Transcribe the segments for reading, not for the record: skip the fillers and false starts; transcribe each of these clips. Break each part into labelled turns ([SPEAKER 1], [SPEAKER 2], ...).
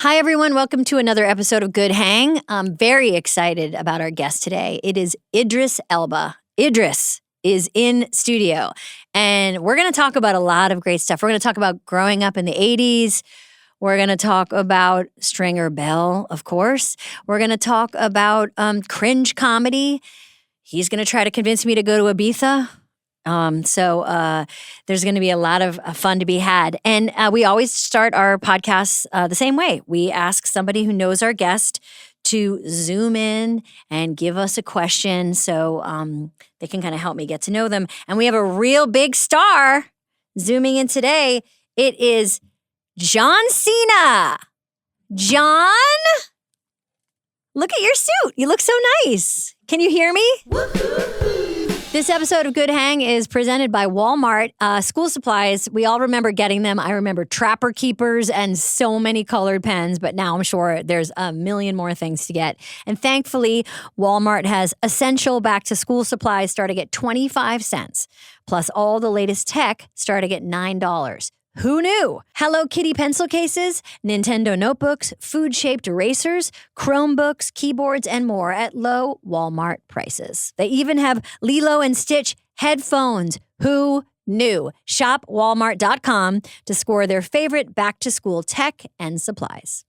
[SPEAKER 1] Hi, everyone. Welcome to another episode of Good Hang. I'm very excited about our guest today. It is Idris Elba. Idris is in studio, and we're going to talk about a lot of great stuff. We're going to talk about growing up in the 80s. We're going to talk about Stringer Bell, of course. We're going to talk about cringe comedy. He's going to try to convince me to go to Ibiza. So there's going to be a lot of fun to be had. And we always start our podcasts the same way. We ask somebody who knows our guest to zoom in and give us a question so they can kind of help me get to know them. And we have a real big star zooming in today. It is John Cena. John, look at your suit. You look so nice. Can you hear me? This episode of Good Hang is presented by Walmart. School supplies, we all remember getting them. I remember Trapper Keepers and so many colored pens, but now I'm sure there's a million more things to get. And thankfully, Walmart has essential back-to-school supplies starting at 25 cents, plus all the latest tech starting at $9. Who knew? Hello Kitty pencil cases, Nintendo notebooks, food-shaped erasers, Chromebooks, keyboards, and more at low Walmart prices. They even have Lilo and Stitch headphones. Who knew? Shop Walmart.com to score their favorite back-to-school tech and supplies.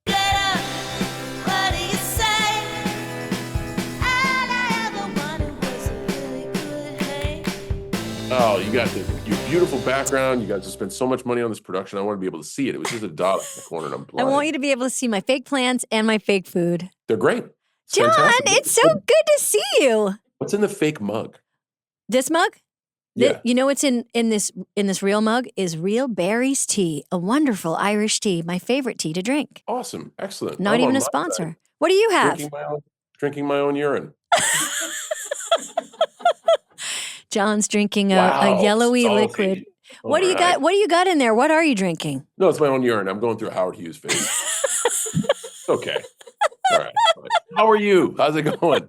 [SPEAKER 2] Oh, you got your beautiful background. You guys have spent so much money on this production. I want to be able to see it. It was just a dot in the corner and I'm blind.
[SPEAKER 1] I want you to be able to see my fake plants and my fake food.
[SPEAKER 2] They're great.
[SPEAKER 1] John,
[SPEAKER 2] fantastic.
[SPEAKER 1] It's so good to see you.
[SPEAKER 2] What's in the fake mug?
[SPEAKER 1] This mug?
[SPEAKER 2] Yeah.
[SPEAKER 1] You know what's in this real mug is real berries tea, a wonderful Irish tea, my favorite tea to drink.
[SPEAKER 2] Awesome. Excellent.
[SPEAKER 1] Not even a sponsor. What do you have?
[SPEAKER 2] Drinking my own urine.
[SPEAKER 1] John's drinking a yellowy
[SPEAKER 2] salty
[SPEAKER 1] liquid. What do you got? What do you got in there? What are you drinking?
[SPEAKER 2] No, it's my own urine. I'm going through a Howard Hughes phase. Okay. All right. How are you? How's it going?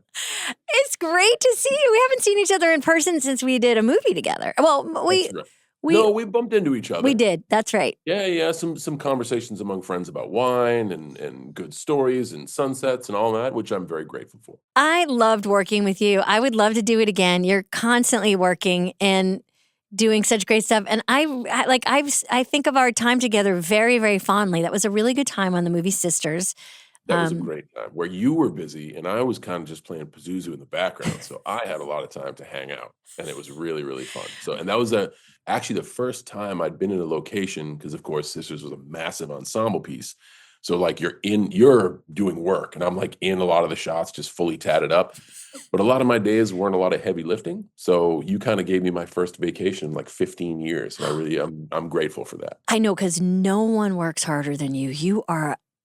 [SPEAKER 1] It's great to see you. We haven't seen each other in person since we did a movie together. Well, we
[SPEAKER 2] bumped into each other.
[SPEAKER 1] We did. That's right.
[SPEAKER 2] Yeah. Some conversations among friends about wine and good stories and sunsets and all that, which I'm very grateful for.
[SPEAKER 1] I loved working with you. I would love to do it again. You're constantly working and doing such great stuff. And I think of our time together very, very fondly. That was a really good time on the movie Sisters.
[SPEAKER 2] That was a great time where you were busy and I was kind of just playing Pazuzu in the background. So I had a lot of time to hang out and it was really, really fun. And that was actually the first time I'd been in a location because of course Sisters was a massive ensemble piece. So like you're doing work and I'm like in a lot of the shots just fully tatted up. But a lot of my days weren't a lot of heavy lifting. So you kind of gave me my first vacation in like 15 years. And I'm grateful for that.
[SPEAKER 1] I know, because no one works harder than you.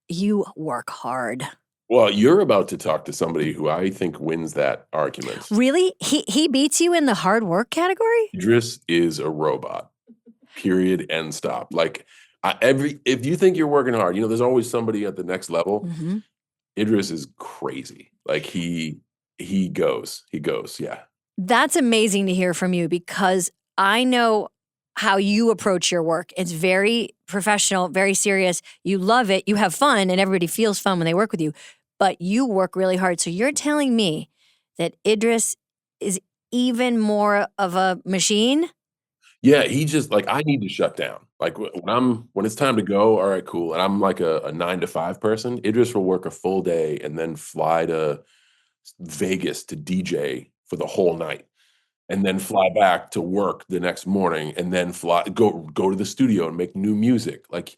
[SPEAKER 1] You work hard.
[SPEAKER 2] Well, you're about to talk to somebody who I think wins that argument.
[SPEAKER 1] Really? He beats you in the hard work category?
[SPEAKER 2] Idris is a robot. Period. End stop. Like if you think you're working hard, there's always somebody at the next level.
[SPEAKER 1] Mm-hmm.
[SPEAKER 2] Idris is crazy. Like he goes. Yeah.
[SPEAKER 1] That's amazing to hear from you because I know how you approach your work. It's very professional, very serious. You love it. You have fun and everybody feels fun when they work with you, but you work really hard. So you're telling me that Idris is even more of a machine?
[SPEAKER 2] Yeah, he just I need to shut down. Like when it's time to go, all right, cool. And I'm like a 9 to 5 person. Idris will work a full day and then fly to Vegas to DJ for the whole night. And then fly back to work the next morning and then go to the studio and make new music. Like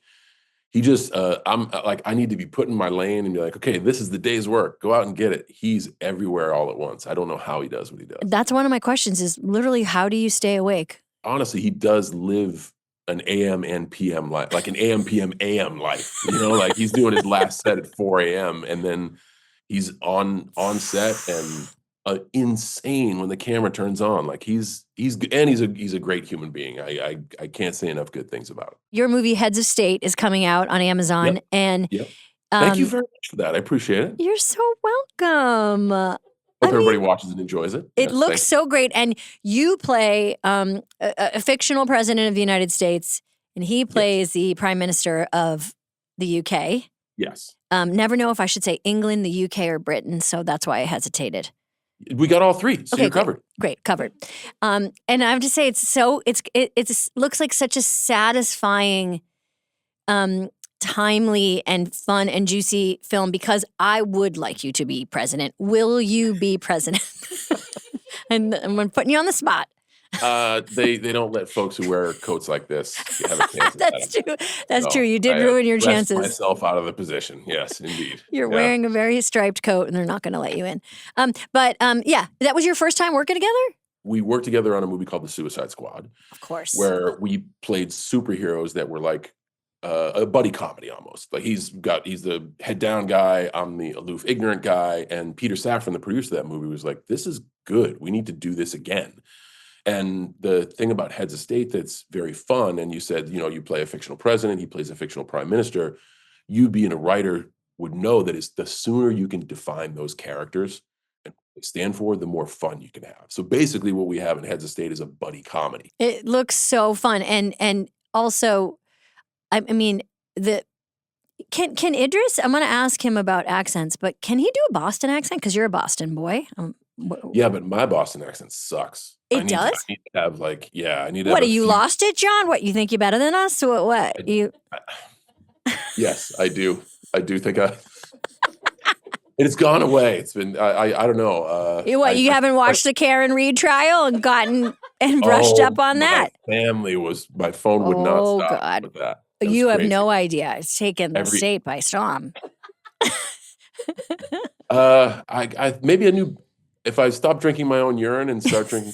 [SPEAKER 2] he just I need to be put in my lane and be like, okay, this is the day's work. Go out and get it. He's everywhere all at once. I don't know how he does what he does.
[SPEAKER 1] That's one of my questions is literally, how do you stay awake?
[SPEAKER 2] Honestly, he does live an AM and PM life, like an AM, PM, AM life. Like he's doing his last set at 4 a.m. and then he's on set and insane when the camera turns on. Like he's a great human being. I can't say enough good things about him.
[SPEAKER 1] Your movie Heads of State is coming out on Amazon.
[SPEAKER 2] Yep.
[SPEAKER 1] And
[SPEAKER 2] thank you very much for that. I appreciate it.
[SPEAKER 1] You're so welcome.
[SPEAKER 2] Hope everybody watches and enjoys it.
[SPEAKER 1] It looks so great. And you play a fictional president of the United States, and he plays the prime minister of the UK.
[SPEAKER 2] Yes.
[SPEAKER 1] Never know if I should say England, the UK, or Britain, so that's why I hesitated.
[SPEAKER 2] We got all three, so you're covered.
[SPEAKER 1] Great, covered. And I have to say, it looks like such a satisfying, timely, and fun and juicy film because I would like you to be president. Will you be president? And I'm putting you on the spot.
[SPEAKER 2] They don't let folks who wear coats like this have a chance.
[SPEAKER 1] That's true. That's true. You did ruin your chances.
[SPEAKER 2] Myself out of the position. Yes, indeed.
[SPEAKER 1] You're wearing a very striped coat, and they're not going to let you in. But that was your first time working together?
[SPEAKER 2] We worked together on a movie called The Suicide Squad.
[SPEAKER 1] Of course.
[SPEAKER 2] Where we played superheroes that were like a buddy comedy almost. Like he's the head down guy, I'm the aloof, ignorant guy, and Peter Safran, the producer of that movie, was like, "This is good. We need to do this again." And the thing about Heads of State that's very fun, and you said, you play a fictional president, he plays a fictional prime minister. You being a writer would know that it's the sooner you can define those characters and what they stand for, the more fun you can have. So basically what we have in Heads of State is a buddy comedy.
[SPEAKER 1] It looks so fun. And also, I mean, can Idris, I'm going to ask him about accents, but can he do a Boston accent? Because you're a Boston boy.
[SPEAKER 2] Yeah, but my Boston accent sucks.
[SPEAKER 1] It does?
[SPEAKER 2] I need to have I need to
[SPEAKER 1] What,
[SPEAKER 2] have
[SPEAKER 1] you lost it, John? What, you think you're better than us? What?
[SPEAKER 2] Yes, I do. I do think it's gone away. It's been, I don't know.
[SPEAKER 1] You haven't watched the Karen Reed trial and gotten and brushed up on that?
[SPEAKER 2] My phone would not stop
[SPEAKER 1] God.
[SPEAKER 2] with that.
[SPEAKER 1] You have no idea. It's taken the state by storm.
[SPEAKER 2] If I stop drinking my own urine and start drinking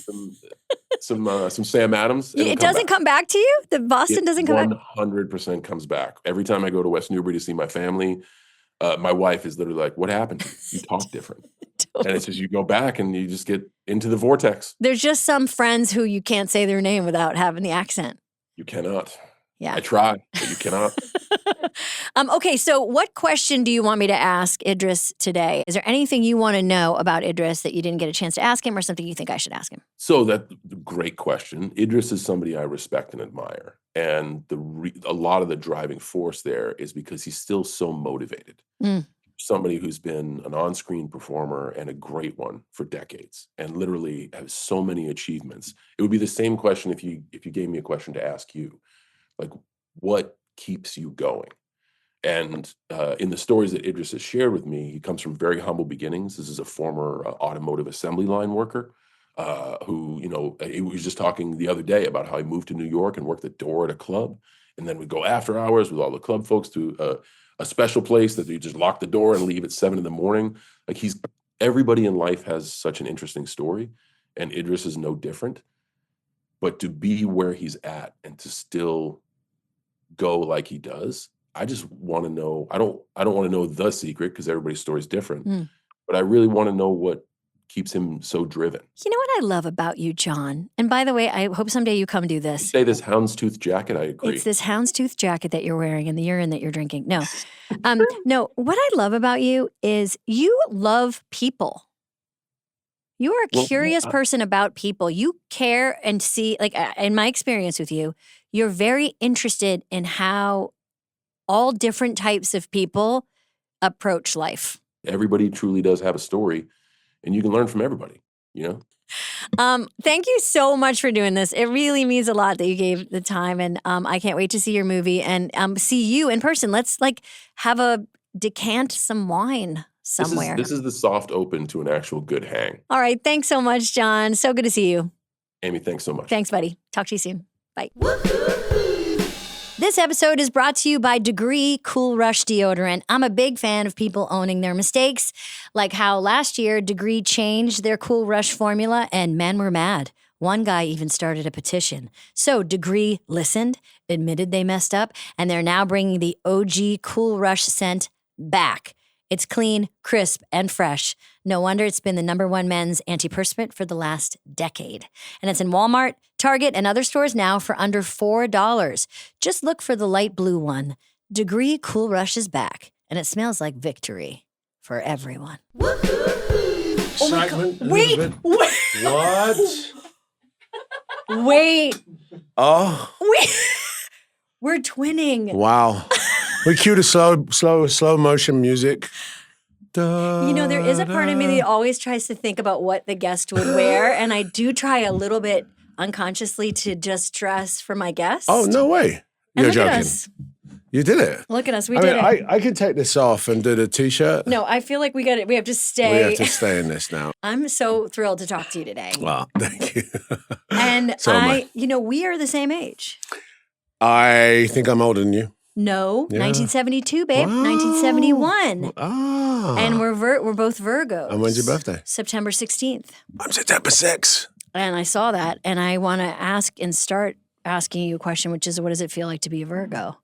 [SPEAKER 2] some Sam Adams,
[SPEAKER 1] it doesn't come back to you? The Boston doesn't come back?
[SPEAKER 2] 100% comes back. Every time I go to West Newbury to see my family, my wife is literally like, "What happened to you? You talk different." Totally. And it's just you go back and you just get into the vortex.
[SPEAKER 1] There's just some friends who you can't say their name without having the accent.
[SPEAKER 2] You cannot.
[SPEAKER 1] Yeah.
[SPEAKER 2] I try, but you cannot.
[SPEAKER 1] Okay, so what question do you want me to ask Idris today? Is there anything you want to know about Idris that you didn't get a chance to ask him, or something you think I should ask him?
[SPEAKER 2] So that's a great question. Idris is somebody I respect and admire. And a lot of the driving force there is because he's still so motivated. Somebody who's been an on-screen performer and a great one for decades and literally has so many achievements. It would be the same question if you gave me a question to ask you. Like, what keeps you going? And in the stories that Idris has shared with me, he comes from very humble beginnings. This is a former automotive assembly line worker who, he was just talking the other day about how he moved to New York and worked the door at a club. And then would go after hours with all the club folks to a special place that you just lock the door and leave at 7 a.m. Like everybody in life has such an interesting story, and Idris is no different. But to be where he's at and to still go like he does, I just want to know. I don't want to know the secret because everybody's story is different. But I really want to know what keeps him so driven.
[SPEAKER 1] You know what I love about you, John? And by the way, I hope someday you come do this.
[SPEAKER 2] You say this houndstooth jacket, I agree.
[SPEAKER 1] It's this houndstooth jacket that you're wearing and the urine that you're drinking. No. No, what I love about you is you love people. You are a curious person about people. You care and see, like in my experience with you, you're very interested in how all different types of people approach life.
[SPEAKER 2] Everybody truly does have a story, and you can learn from everybody,
[SPEAKER 1] Thank you so much for doing this. It really means a lot that you gave the time, and I can't wait to see your movie and see you in person. Let's have decant some wine somewhere.
[SPEAKER 2] This is the soft open to an actual good hang.
[SPEAKER 1] All right. Thanks so much, John. So good to see you.
[SPEAKER 2] Amy, thanks so much.
[SPEAKER 1] Thanks, buddy. Talk to you soon. Bye. This episode is brought to you by Degree Cool Rush Deodorant. I'm a big fan of people owning their mistakes, like how last year Degree changed their Cool Rush formula and men were mad. One guy even started a petition. So Degree listened, admitted they messed up, and they're now bringing the OG Cool Rush scent back. It's clean, crisp, and fresh. No wonder it's been the #1 men's antiperspirant for the last decade. And it's in Walmart, Target, and other stores now for under $4. Just look for the light blue one. Degree Cool Rush is back, and it smells like victory for everyone.
[SPEAKER 3] Oh my God.
[SPEAKER 1] Wait.
[SPEAKER 3] What?
[SPEAKER 1] Wait.
[SPEAKER 3] Oh.
[SPEAKER 1] We're twinning.
[SPEAKER 3] Wow.
[SPEAKER 4] We cue the slow motion music.
[SPEAKER 1] There is a part of me that always tries to think about what the guest would wear, and I do try a little bit unconsciously to just dress for my guest.
[SPEAKER 4] Oh, no way.
[SPEAKER 1] And
[SPEAKER 4] You're
[SPEAKER 1] look
[SPEAKER 4] joking.
[SPEAKER 1] at us.
[SPEAKER 4] You did it.
[SPEAKER 1] Look at us. We did it.
[SPEAKER 4] I can take this off and do the T-shirt.
[SPEAKER 1] No, I feel like we got it. We have to stay.
[SPEAKER 4] We have to stay in this now.
[SPEAKER 1] I'm so thrilled to talk to you today.
[SPEAKER 4] Well, thank you.
[SPEAKER 1] And
[SPEAKER 4] So am I.
[SPEAKER 1] We are the same age.
[SPEAKER 4] I think I'm older than you.
[SPEAKER 1] No,
[SPEAKER 4] Yeah.
[SPEAKER 1] 1972, babe.
[SPEAKER 4] Wow.
[SPEAKER 1] 1971.
[SPEAKER 4] Ah.
[SPEAKER 1] And we're both Virgos.
[SPEAKER 4] And when's your birthday?
[SPEAKER 1] September 16th.
[SPEAKER 4] I'm September 6th.
[SPEAKER 1] And I saw that, and I want to start asking you a question, which is, what does it feel like to be a Virgo?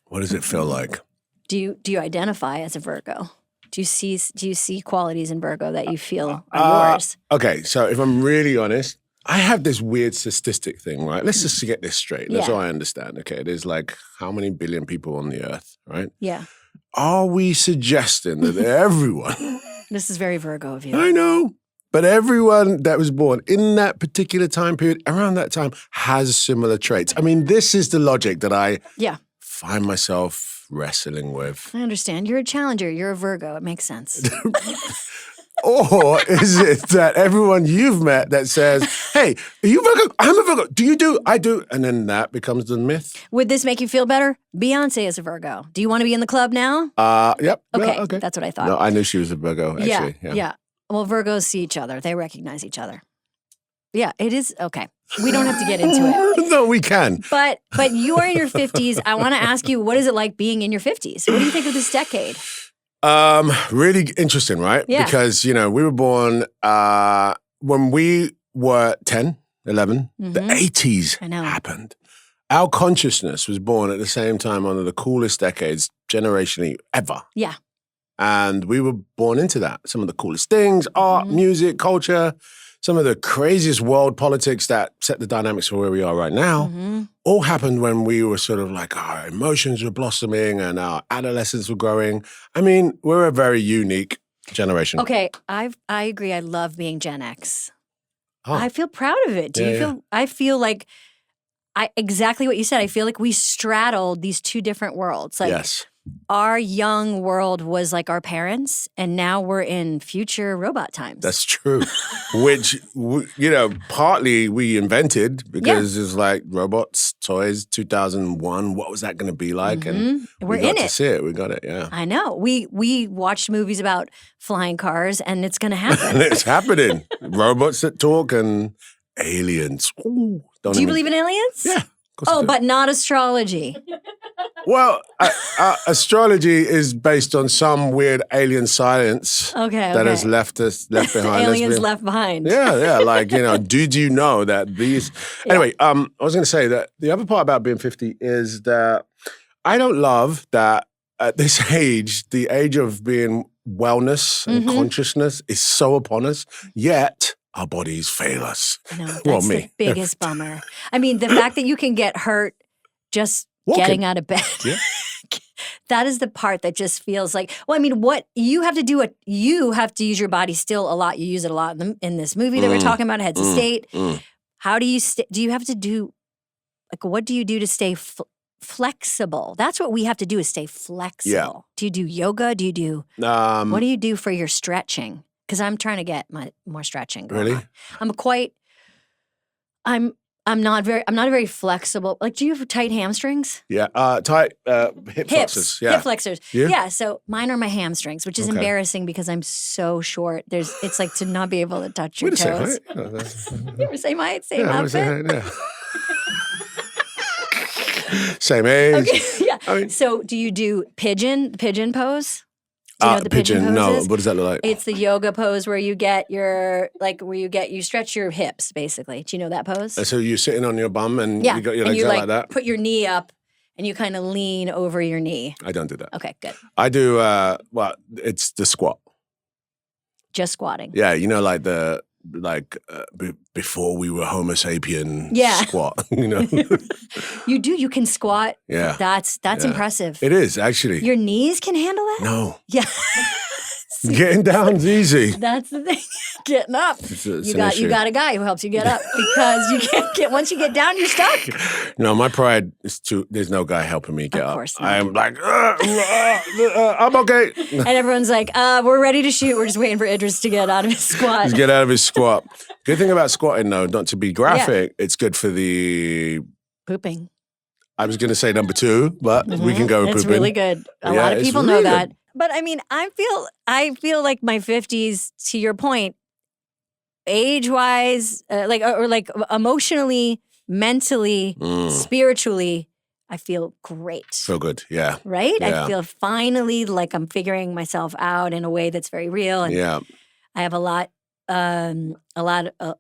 [SPEAKER 4] What does it feel like?
[SPEAKER 1] Do you identify as a Virgo? Do you see qualities in Virgo that you feel are yours?
[SPEAKER 4] Okay, so if I'm really honest, I have this weird statistic thing, right? Let's just get this straight. That's
[SPEAKER 1] Yeah.
[SPEAKER 4] all I understand. Okay, there's like how many billion people on the earth, right?
[SPEAKER 1] Yeah.
[SPEAKER 4] Are we suggesting that everyone,
[SPEAKER 1] This is very Virgo of you.
[SPEAKER 4] I know, but everyone that was born in that particular time period, around that time, has similar traits? I mean, this is the logic that I
[SPEAKER 1] Yeah.
[SPEAKER 4] find myself wrestling with.
[SPEAKER 1] I understand. You're a challenger. You're a Virgo. It makes sense.
[SPEAKER 4] Or is it that everyone you've met that says, hey, are you Virgo? I'm a Virgo. Do you do? I do. And then that becomes the myth.
[SPEAKER 1] Would this make you feel better? Beyonce is a Virgo. Do you want to be in the club now?
[SPEAKER 4] Yep.
[SPEAKER 1] Okay.
[SPEAKER 4] Yeah, okay.
[SPEAKER 1] That's what I thought.
[SPEAKER 4] No, I knew she was a Virgo, actually.
[SPEAKER 1] Yeah. Well, Virgos see each other. They recognize each other. Yeah, it is. Okay. We don't have to get into it.
[SPEAKER 4] No, we can.
[SPEAKER 1] But you are in your 50s. I want to ask you, what is it like being in your 50s? What do you think of this decade?
[SPEAKER 4] Really interesting, right?
[SPEAKER 1] Yeah.
[SPEAKER 4] Because, we were born when we were 10, 11, the 80s
[SPEAKER 1] I know.
[SPEAKER 4] happened. Our consciousness was born at the same time, one of the coolest decades generationally ever.
[SPEAKER 1] Yeah.
[SPEAKER 4] And we were born into that. Some of the coolest things, art, music, culture, some of the craziest world politics that set the dynamics for where we are right now, all happened when we were sort of like our emotions were blossoming and our adolescence were growing. I mean, we're a very unique generation.
[SPEAKER 1] Okay. I agree. I love being Gen X.
[SPEAKER 4] Oh.
[SPEAKER 1] I feel proud of it. I feel like exactly what you said. I feel like we straddled these two different worlds. Like
[SPEAKER 4] Yes.
[SPEAKER 1] our young world was like our parents, and now we're in future robot times.
[SPEAKER 4] That's true. Which, partly we invented because it's like robots, toys, 2001. What was that going to be like? And
[SPEAKER 1] We're
[SPEAKER 4] we got
[SPEAKER 1] in
[SPEAKER 4] to
[SPEAKER 1] it.
[SPEAKER 4] see it. We got it, yeah.
[SPEAKER 1] I know. We watched movies about flying cars, and it's going to
[SPEAKER 4] And
[SPEAKER 1] happen.
[SPEAKER 4] it's happening. Robots that talk and aliens. Ooh,
[SPEAKER 1] Do you believe in aliens?
[SPEAKER 4] Yeah. Of course I
[SPEAKER 1] Oh,
[SPEAKER 4] do.
[SPEAKER 1] but not astrology.
[SPEAKER 4] Well, astrology is based on some weird alien science
[SPEAKER 1] Okay.
[SPEAKER 4] that has left behind.
[SPEAKER 1] Aliens left behind.
[SPEAKER 4] Yeah. Like, did you know that these... Anyway, I was going to say that the other part about being 50 is that I don't love that at this age, the age of being wellness and consciousness is so upon us, yet our bodies fail us.
[SPEAKER 1] I know. That's
[SPEAKER 4] Well,
[SPEAKER 1] the
[SPEAKER 4] me.
[SPEAKER 1] biggest bummer. I mean, the fact that you can get hurt just
[SPEAKER 4] Walking.
[SPEAKER 1] getting out of bed.
[SPEAKER 4] Yeah.
[SPEAKER 1] That is the part that just feels like, well, I mean, what you have to do, you have to use your body still a lot. You use it a lot in this movie that we're talking about, Heads of State. How do you, do you have to do, like, what do you do to stay flexible? That's what we have to do, is stay flexible.
[SPEAKER 4] Yeah.
[SPEAKER 1] Do you do yoga? Do you do, what do you do for your stretching? Because I'm trying to get more stretching going
[SPEAKER 4] Really?
[SPEAKER 1] on. I'm not very flexible. Like, do you have tight hamstrings?
[SPEAKER 4] Yeah. Tight hip flexors. Yeah.
[SPEAKER 1] Hip flexors.
[SPEAKER 4] You?
[SPEAKER 1] Yeah. So mine are my hamstrings, which is
[SPEAKER 4] Okay.
[SPEAKER 1] embarrassing because I'm so short. It's like to not be able to touch your
[SPEAKER 4] Wait a
[SPEAKER 1] toes.
[SPEAKER 4] second.
[SPEAKER 1] You were same height, same
[SPEAKER 4] Yeah,
[SPEAKER 1] outfit.
[SPEAKER 4] Same age.
[SPEAKER 1] Okay. Yeah.
[SPEAKER 4] I mean-
[SPEAKER 1] So do you do pigeon pose? Do you know what the pigeon
[SPEAKER 4] No,
[SPEAKER 1] pose is?
[SPEAKER 4] what does that look like?
[SPEAKER 1] It's the yoga pose where you get you stretch your hips, basically. Do you know that pose?
[SPEAKER 4] So you're sitting on your bum and
[SPEAKER 1] Yeah.
[SPEAKER 4] you got your
[SPEAKER 1] and
[SPEAKER 4] legs
[SPEAKER 1] you
[SPEAKER 4] out like that?
[SPEAKER 1] put your knee up and you kind of lean over your knee.
[SPEAKER 4] I don't do that.
[SPEAKER 1] Okay, good.
[SPEAKER 4] I do, it's the squat.
[SPEAKER 1] Just squatting.
[SPEAKER 4] Yeah, like before we were Homo sapien
[SPEAKER 1] Yeah.
[SPEAKER 4] squat,
[SPEAKER 1] You can squat.
[SPEAKER 4] Yeah.
[SPEAKER 1] That's
[SPEAKER 4] Yeah.
[SPEAKER 1] impressive.
[SPEAKER 4] It is, actually.
[SPEAKER 1] Your knees can handle that?
[SPEAKER 4] No.
[SPEAKER 1] Yeah.
[SPEAKER 4] Getting down's easy.
[SPEAKER 1] That's the thing. Getting up. You got a guy who helps you get up because you can't get once you get down, you're stuck.
[SPEAKER 4] No, my pride is there's no guy helping me get
[SPEAKER 1] Of
[SPEAKER 4] up.
[SPEAKER 1] course not.
[SPEAKER 4] I'm like, I'm okay.
[SPEAKER 1] And everyone's like, we're ready to shoot. We're just waiting for Idris to get out of his squat.
[SPEAKER 4] Just get out of his squat. Good thing about squatting, though, not to be graphic, it's good for the
[SPEAKER 1] Pooping.
[SPEAKER 4] I was going to say number 2, but we can go with
[SPEAKER 1] It's
[SPEAKER 4] pooping.
[SPEAKER 1] really good. A lot of people know that. But I mean, I feel like my 50s, to your point, age-wise, like emotionally, mentally, spiritually, I feel great.
[SPEAKER 4] Feel good, yeah.
[SPEAKER 1] Right?
[SPEAKER 4] Yeah.
[SPEAKER 1] I feel finally like I'm figuring myself out in a way that's very real. And I have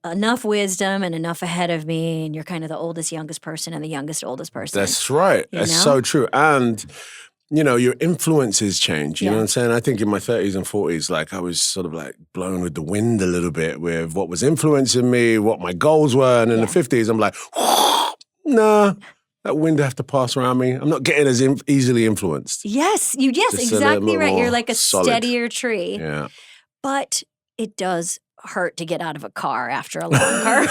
[SPEAKER 1] enough wisdom and enough ahead of me, and you're kind of the oldest, youngest person and the youngest, oldest person.
[SPEAKER 4] That's right. That's so true. And, your influences change. You know what I'm saying? I think in my 30s and 40s, like I was sort of like blown with the wind a little bit with what was influencing me, what my goals were. And in the 50s, I'm like, nah, that wind have to pass around me. I'm not getting as easily influenced.
[SPEAKER 1] Yes,
[SPEAKER 4] Just
[SPEAKER 1] exactly right. You're like a
[SPEAKER 4] solid.
[SPEAKER 1] steadier tree.
[SPEAKER 4] Yeah.
[SPEAKER 1] But it does hurt to get out of a car after a long car.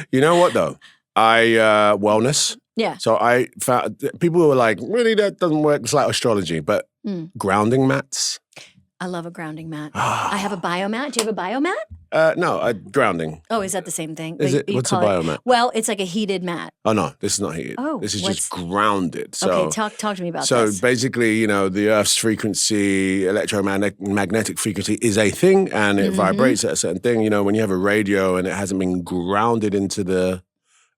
[SPEAKER 4] You know what though? Wellness.
[SPEAKER 1] Yeah.
[SPEAKER 4] So I found people were like, really, that doesn't work. It's like astrology, but grounding mats.
[SPEAKER 1] I love a grounding mat. I have a biomat. Do you have a biomat?
[SPEAKER 4] No, grounding.
[SPEAKER 1] Oh, is that the same thing?
[SPEAKER 4] Is it? What's a biomat?
[SPEAKER 1] Well, it's like a heated mat.
[SPEAKER 4] Oh no, this is not heated.
[SPEAKER 1] Oh,
[SPEAKER 4] this is just grounded. So,
[SPEAKER 1] okay, talk to me about this.
[SPEAKER 4] So basically, the Earth's frequency, electromagnetic frequency is a thing, and it vibrates at a certain thing. When you have a radio and it hasn't been grounded into the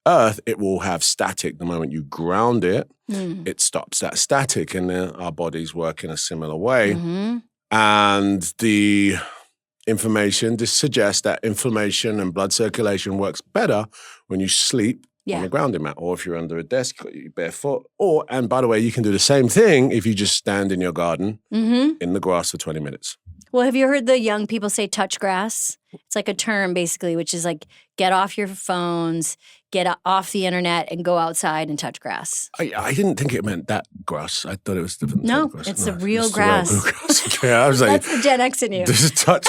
[SPEAKER 4] Earth, it will have static. The moment you ground it, it stops that static, and our bodies work in a similar way. And the information just suggests that inflammation and blood circulation works better when you sleep on a grounding mat, or if you're under a desk, you barefoot. And by the way, you can do the same thing if you just stand in your garden in the grass for 20 minutes.
[SPEAKER 1] Well, have you heard the young people say touch grass? It's like a term basically, which is like get off your phones, get off the internet, and go outside and touch grass.
[SPEAKER 4] I didn't think it meant that grass. I thought it was different.
[SPEAKER 1] No,
[SPEAKER 4] grass.
[SPEAKER 1] it's the real grass.
[SPEAKER 4] The real grass. Okay, I was like,
[SPEAKER 1] that's the Gen X in you.
[SPEAKER 4] This is touch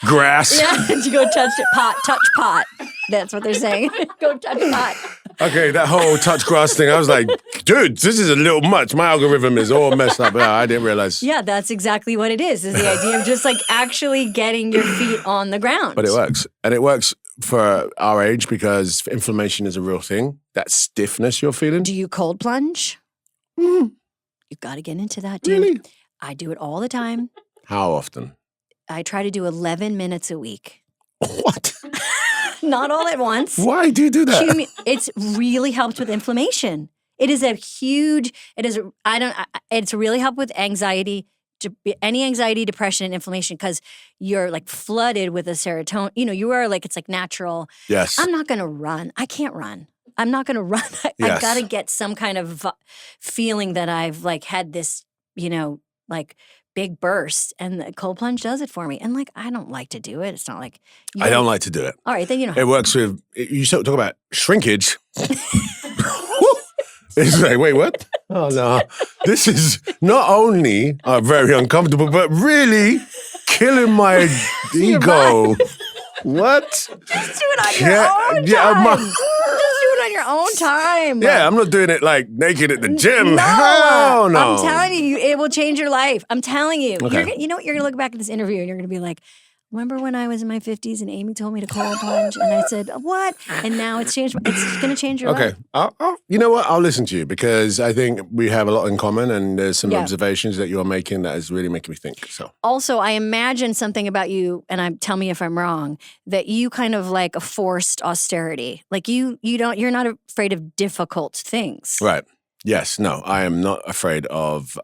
[SPEAKER 4] grass.
[SPEAKER 1] Yeah, you go touch pot. That's what they're saying. Go touch pot.
[SPEAKER 4] Okay, that whole touch grass thing, I was like, dude, this is a little much. My algorithm is all messed up. I didn't realize.
[SPEAKER 1] Yeah, that's exactly what it is the idea of just like actually getting your feet on the ground.
[SPEAKER 4] But it works. And it works for our age because inflammation is a real thing. That stiffness you're feeling.
[SPEAKER 1] Do you cold plunge? You've got to get into that, dude.
[SPEAKER 4] Really?
[SPEAKER 1] I do it all the time.
[SPEAKER 4] How often?
[SPEAKER 1] I try to do 11 minutes a week.
[SPEAKER 4] What?
[SPEAKER 1] Not all at once.
[SPEAKER 4] Why do you do that?
[SPEAKER 1] It's really helped with inflammation. It's really helped with anxiety, any anxiety, depression, and inflammation because you're like flooded with a serotonin. You are like, it's like natural.
[SPEAKER 4] Yes.
[SPEAKER 1] I'm not going to run. I can't run. I'm not going to run. I've got to get some kind of feeling that I've like had this, like big burst, and the cold plunge does it for me. And like, I don't like to do it. It's not like
[SPEAKER 4] I don't like to do it.
[SPEAKER 1] All right, then
[SPEAKER 4] It works with you. Talk about shrinkage. It's like, wait, what? Oh no, this is not only very uncomfortable, but really killing my ego. What?
[SPEAKER 1] Just do it on your own time. Just do it on your own time.
[SPEAKER 4] Yeah, I'm not doing it like naked at the gym.
[SPEAKER 1] No,
[SPEAKER 4] Hell no.
[SPEAKER 1] I'm telling you, it will change your life. I'm telling you.
[SPEAKER 4] Okay.
[SPEAKER 1] You know what? You're going to look back at this interview and you're going to be like, remember when I was in my 50s and Amy told me to cold plunge? And I said, what? And now it's changed. It's going to change your life.
[SPEAKER 4] Okay. You know what? I'll listen to you because I think we have a lot in common and there's some observations that you're making that is really making me think. So.
[SPEAKER 1] Also, I imagine something about you, and tell me if I'm wrong, that you kind of like a forced austerity. Like you're not afraid of difficult things.
[SPEAKER 4] Right. Yes. No, I am not afraid of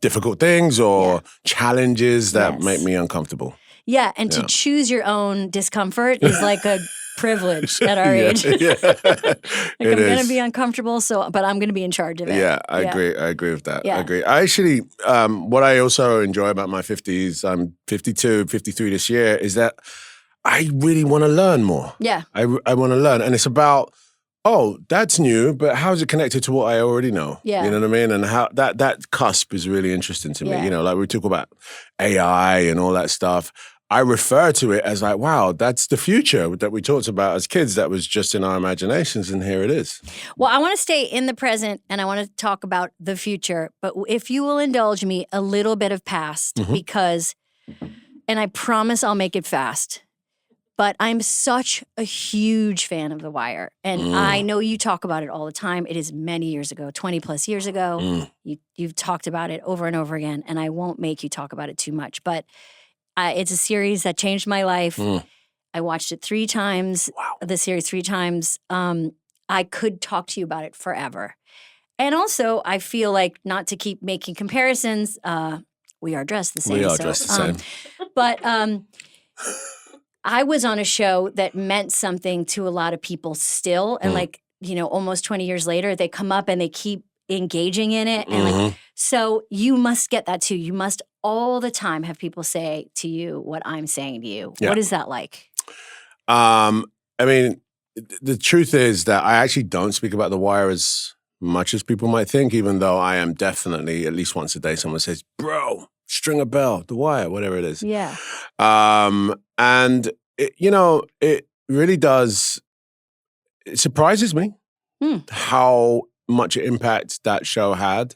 [SPEAKER 4] difficult things or challenges that make me uncomfortable.
[SPEAKER 1] Yeah, and to choose your own discomfort is like a privilege at our age.
[SPEAKER 4] Yeah.
[SPEAKER 1] I'm going to be uncomfortable, but I'm going to be in charge of it.
[SPEAKER 4] Yeah, I agree. I agree with that. Yeah. I agree. I actually, what I also enjoy about my 50s, I'm 52, 53 this year, is that I really want to learn more.
[SPEAKER 1] Yeah.
[SPEAKER 4] I want to learn. And it's about oh, that's new, but how is it connected to what I already know?
[SPEAKER 1] Yeah.
[SPEAKER 4] You know what I mean? And how that cusp is really interesting to me.
[SPEAKER 1] Yeah.
[SPEAKER 4] You know, like we talk about AI and all that stuff. I refer to it as like, wow, that's the future that we talked about as kids that was just in our imaginations, and here it is.
[SPEAKER 1] Well, I want to stay in the present and I want to talk about the future, but if you will indulge me a little bit of past, because, and I promise I'll make it fast, but I'm such a huge fan of The Wire. And I know you talk about it all the time. It is many years ago, 20 plus years ago. You've talked about it over and over again, and I won't make you talk about it too much, but it's a series that changed my life. I watched it 3 times, the series 3 times. I could talk to you about it forever. And also, I feel like, not to keep making comparisons, we are dressed the same.
[SPEAKER 4] We are dressed the same.
[SPEAKER 1] But I was on a show that meant something to a lot of people still. And like, you know, almost 20 years later, they come up and they keep engaging in it. And like, so you must get that too. You must all the time have people say to you what I'm saying to you.
[SPEAKER 4] Yeah.
[SPEAKER 1] What is that like?
[SPEAKER 4] I mean, the truth is that I actually don't speak about The Wire as much as people might think, even though I am definitely, at least once a day, someone says, bro, string a bell, The Wire, whatever it is.
[SPEAKER 1] Yeah.
[SPEAKER 4] And, you know, it really does, it surprises me how much impact that show had.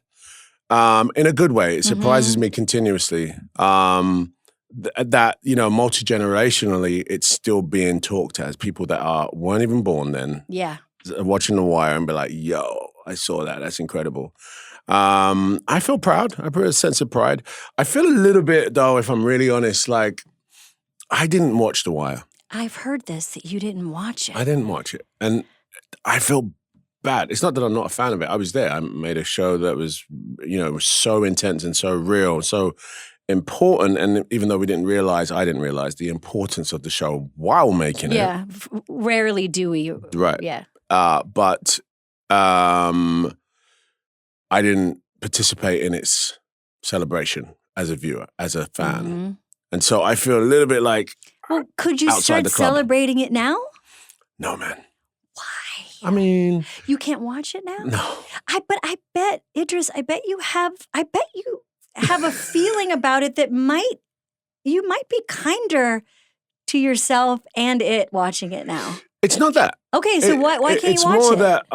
[SPEAKER 4] In a good way. It surprises me continuously that, you know, multi-generationally, it's still being talked as people that weren't even born then.
[SPEAKER 1] Yeah.
[SPEAKER 4] Watching The Wire and be like, yo, I saw that. That's incredible. I feel proud. I feel a sense of pride. I feel a little bit, though, if I'm really honest, like I didn't watch The Wire.
[SPEAKER 1] I've heard this, that you didn't watch it.
[SPEAKER 4] I didn't watch it. And I feel bad. It's not that I'm not a fan of it. I was there. I made a show that was, you know, was so intense and so real, so important. And even though I didn't realize the importance of the show while making it.
[SPEAKER 1] Yeah. Rarely do we.
[SPEAKER 4] Right.
[SPEAKER 1] Yeah.
[SPEAKER 4] But I didn't participate in its celebration as a viewer, as a fan. And so I feel a little bit like,
[SPEAKER 1] well, could you
[SPEAKER 4] outside
[SPEAKER 1] start
[SPEAKER 4] the club.
[SPEAKER 1] celebrating it now?
[SPEAKER 4] No, man.
[SPEAKER 1] Why?
[SPEAKER 4] I mean,
[SPEAKER 1] You can't watch it now?
[SPEAKER 4] no.
[SPEAKER 1] But I bet, Idris, I bet you have a feeling about it that you might be kinder to yourself and it watching it now.
[SPEAKER 4] It's not that.
[SPEAKER 1] Okay, so why can't
[SPEAKER 4] it's
[SPEAKER 1] you watch
[SPEAKER 4] more
[SPEAKER 1] it?
[SPEAKER 4] that,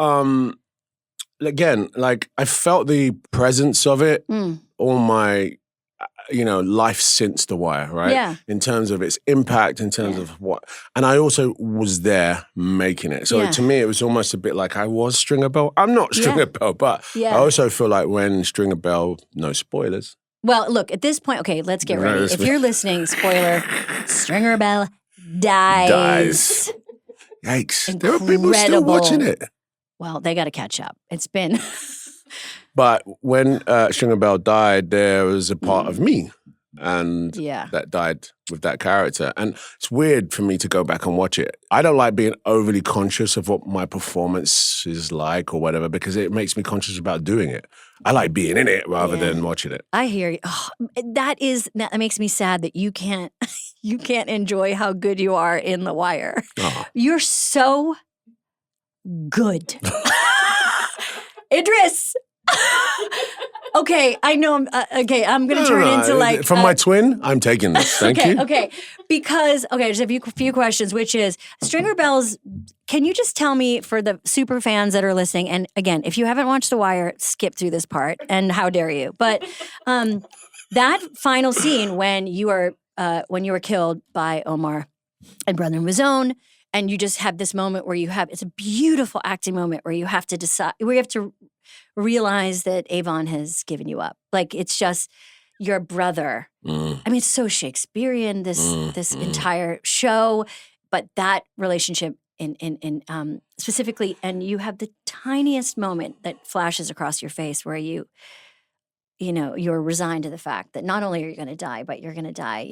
[SPEAKER 4] again, like I felt the presence of it all my, you know, life since The Wire, right?
[SPEAKER 1] Yeah.
[SPEAKER 4] In terms of its impact, in terms of what, and I also was there making it. So to me, it was almost a bit like I was Stringer Bell. I'm not Stringer Bell, but I also feel like when Stringer Bell, no spoilers.
[SPEAKER 1] Well, look, at this point, okay, let's get ready. If you're listening, spoiler, Stringer Bell dies.
[SPEAKER 4] Yikes. There are people still watching it.
[SPEAKER 1] Well, they got to catch up. It's been...
[SPEAKER 4] But when Stringer Bell died, there was a part of me and that died with that character. And it's weird for me to go back and watch it. I don't like being overly conscious of what my performance is like or whatever, because it makes me conscious about doing it. I like being in it rather than watching it.
[SPEAKER 1] I hear you. Oh, that makes me sad that you can't enjoy how good you are in The Wire.
[SPEAKER 4] Oh.
[SPEAKER 1] You're so good. Idris! Okay, I know. I'm going to turn into like...
[SPEAKER 4] From my twin, I'm taking this. Thank you.
[SPEAKER 1] Okay, because, there's a few questions, which is, Stringer Bells, can you just tell me, for the super fans that are listening, and again, if you haven't watched The Wire, skip through this part, and how dare you, but that final scene when you were killed by Omar and Brother Mazone, and you just have this moment where it's a beautiful acting moment where you have to decide, where you have to realize that Avon has given you up. Like, it's just your brother. I mean, it's so Shakespearean, this entire show, but that relationship in specifically, and you have the tiniest moment that flashes across your face where you're resigned to the fact that not only are you going to die, but you're going to die,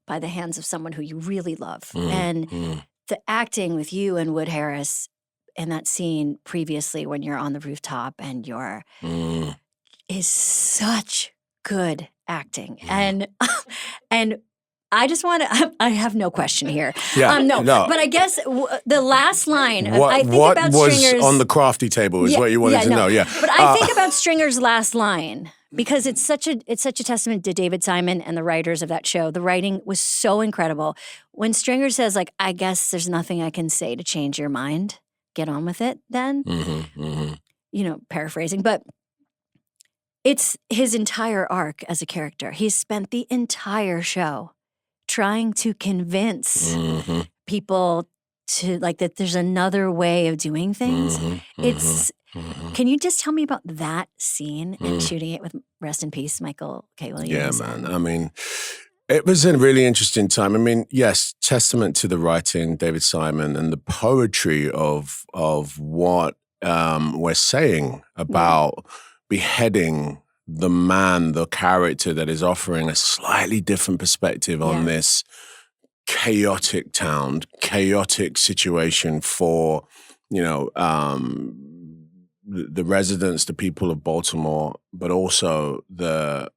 [SPEAKER 1] by the hands of someone who you really love. And the acting with you and Wood Harris in that scene previously when you're on the rooftop and is such good acting. And I just want to. I have no question here.
[SPEAKER 4] Yeah,
[SPEAKER 1] no. But I guess the last line. I think
[SPEAKER 4] what
[SPEAKER 1] about
[SPEAKER 4] was
[SPEAKER 1] Stringer's,
[SPEAKER 4] on the crafty table is what you wanted to know. Yeah,
[SPEAKER 1] But I think about Stringer's last line because it's such a testament to David Simon and the writers of that show. The writing was so incredible. When Stringer says, like, "I guess there's nothing I can say to change your mind. Get on with it, then." Paraphrasing, but. It's his entire arc as a character. He's spent the entire show trying to convince people to that there's another way of doing things. Can you just tell me about that scene and shooting it with, rest in peace, Michael K. Williams?
[SPEAKER 4] Yeah, man. I mean, it was a really interesting time. I mean, yes, testament to the writing, David Simon, and the poetry of what we're saying about beheading the character that is offering a slightly different perspective on this chaotic town, chaotic situation for, the residents, the people of Baltimore, but also the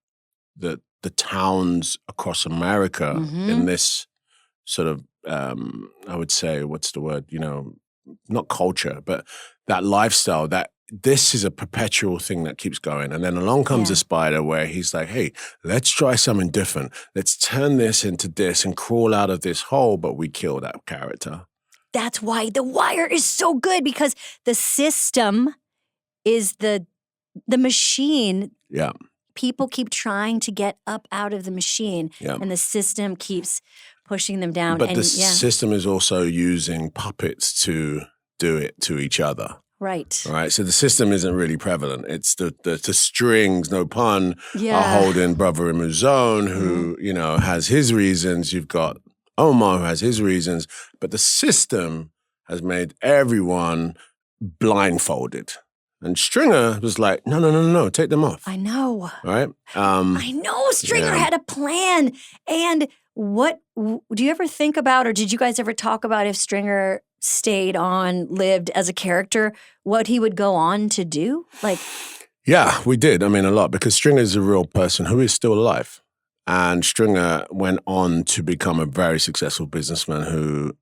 [SPEAKER 4] towns across America in this sort of, I would say, what's the word, not culture, but that lifestyle that this is a perpetual thing that keeps going. And then along comes a spider where he's like, hey, let's try something different. Let's turn this into this and crawl out of this hole, but we kill that character.
[SPEAKER 1] That's why The Wire is so good, because the system is the machine.
[SPEAKER 4] Yeah.
[SPEAKER 1] People keep trying to get up out of the machine, and the system keeps pushing them down.
[SPEAKER 4] But the system is also using puppets to do it to each other.
[SPEAKER 1] Right.
[SPEAKER 4] So the system isn't really prevalent. It's the strings, no pun, are holding Brother Imuzone, who, has his reasons. You've got Omar, who has his reasons. But the system has made everyone blindfolded. And Stringer was like, no, take them off.
[SPEAKER 1] I know.
[SPEAKER 4] Right?
[SPEAKER 1] I know. Stringer had a plan. And what do you ever think about, or did you guys ever talk about, if Stringer stayed on, lived as a character, what he would go on to do?
[SPEAKER 4] Yeah, we did. I mean, a lot, because Stringer is a real person who is still alive. And Stringer went on to become a very successful businessman who,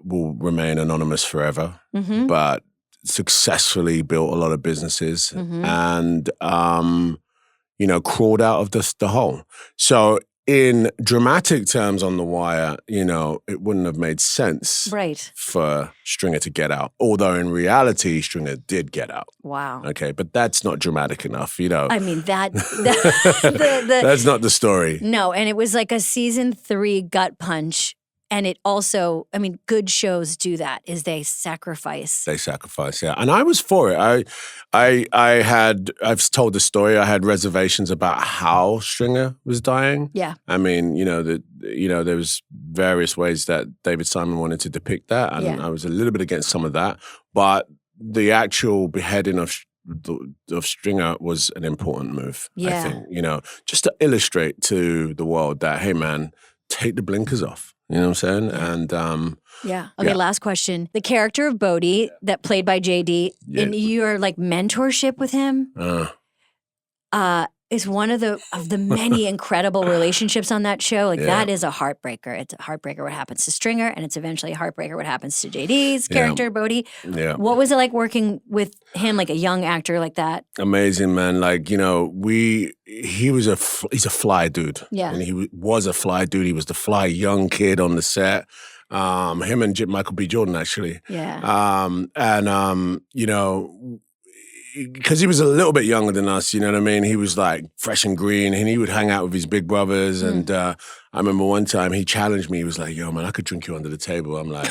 [SPEAKER 4] will remain anonymous forever, but successfully built a lot of businesses and, crawled out of the hole. So in dramatic terms on The Wire, it wouldn't have made sense for Stringer to get out. Although in reality, Stringer did get out.
[SPEAKER 1] Wow.
[SPEAKER 4] Okay, but that's not dramatic enough,
[SPEAKER 1] I mean, that's
[SPEAKER 4] not the story.
[SPEAKER 1] No, and it was like a season 3 gut punch. And it also, I mean, good shows do that, is they sacrifice.
[SPEAKER 4] Yeah. And I was for it. I've told the story, I had reservations about how Stringer was dying.
[SPEAKER 1] Yeah.
[SPEAKER 4] I mean, there was various ways that David Simon wanted to depict that, and I was a little bit against some of that. But the actual beheading of Stringer was an important move, I think, just to illustrate to the world that, hey man, take the blinkers off. You know what I'm saying? And
[SPEAKER 1] Okay, last question. The character of Bodie, that played by JD, in your mentorship with him, is one of the many incredible relationships on that show. That is a heartbreaker. It's a heartbreaker what happens to Stringer, and it's eventually a heartbreaker what happens to JD's character, Bodie. Yeah. What was it like working with him, a young actor like that?
[SPEAKER 4] Amazing, man. He's a fly dude.
[SPEAKER 1] Yeah.
[SPEAKER 4] And he was a fly dude. He was the fly young kid on the set. Him and Michael B. Jordan, actually.
[SPEAKER 1] Yeah.
[SPEAKER 4] Because he was a little bit younger than us, you know what I mean? He was fresh and green, and he would hang out with his big brothers. And I remember one time he challenged me. He was like, yo, man, I could drink you under the table. I'm like,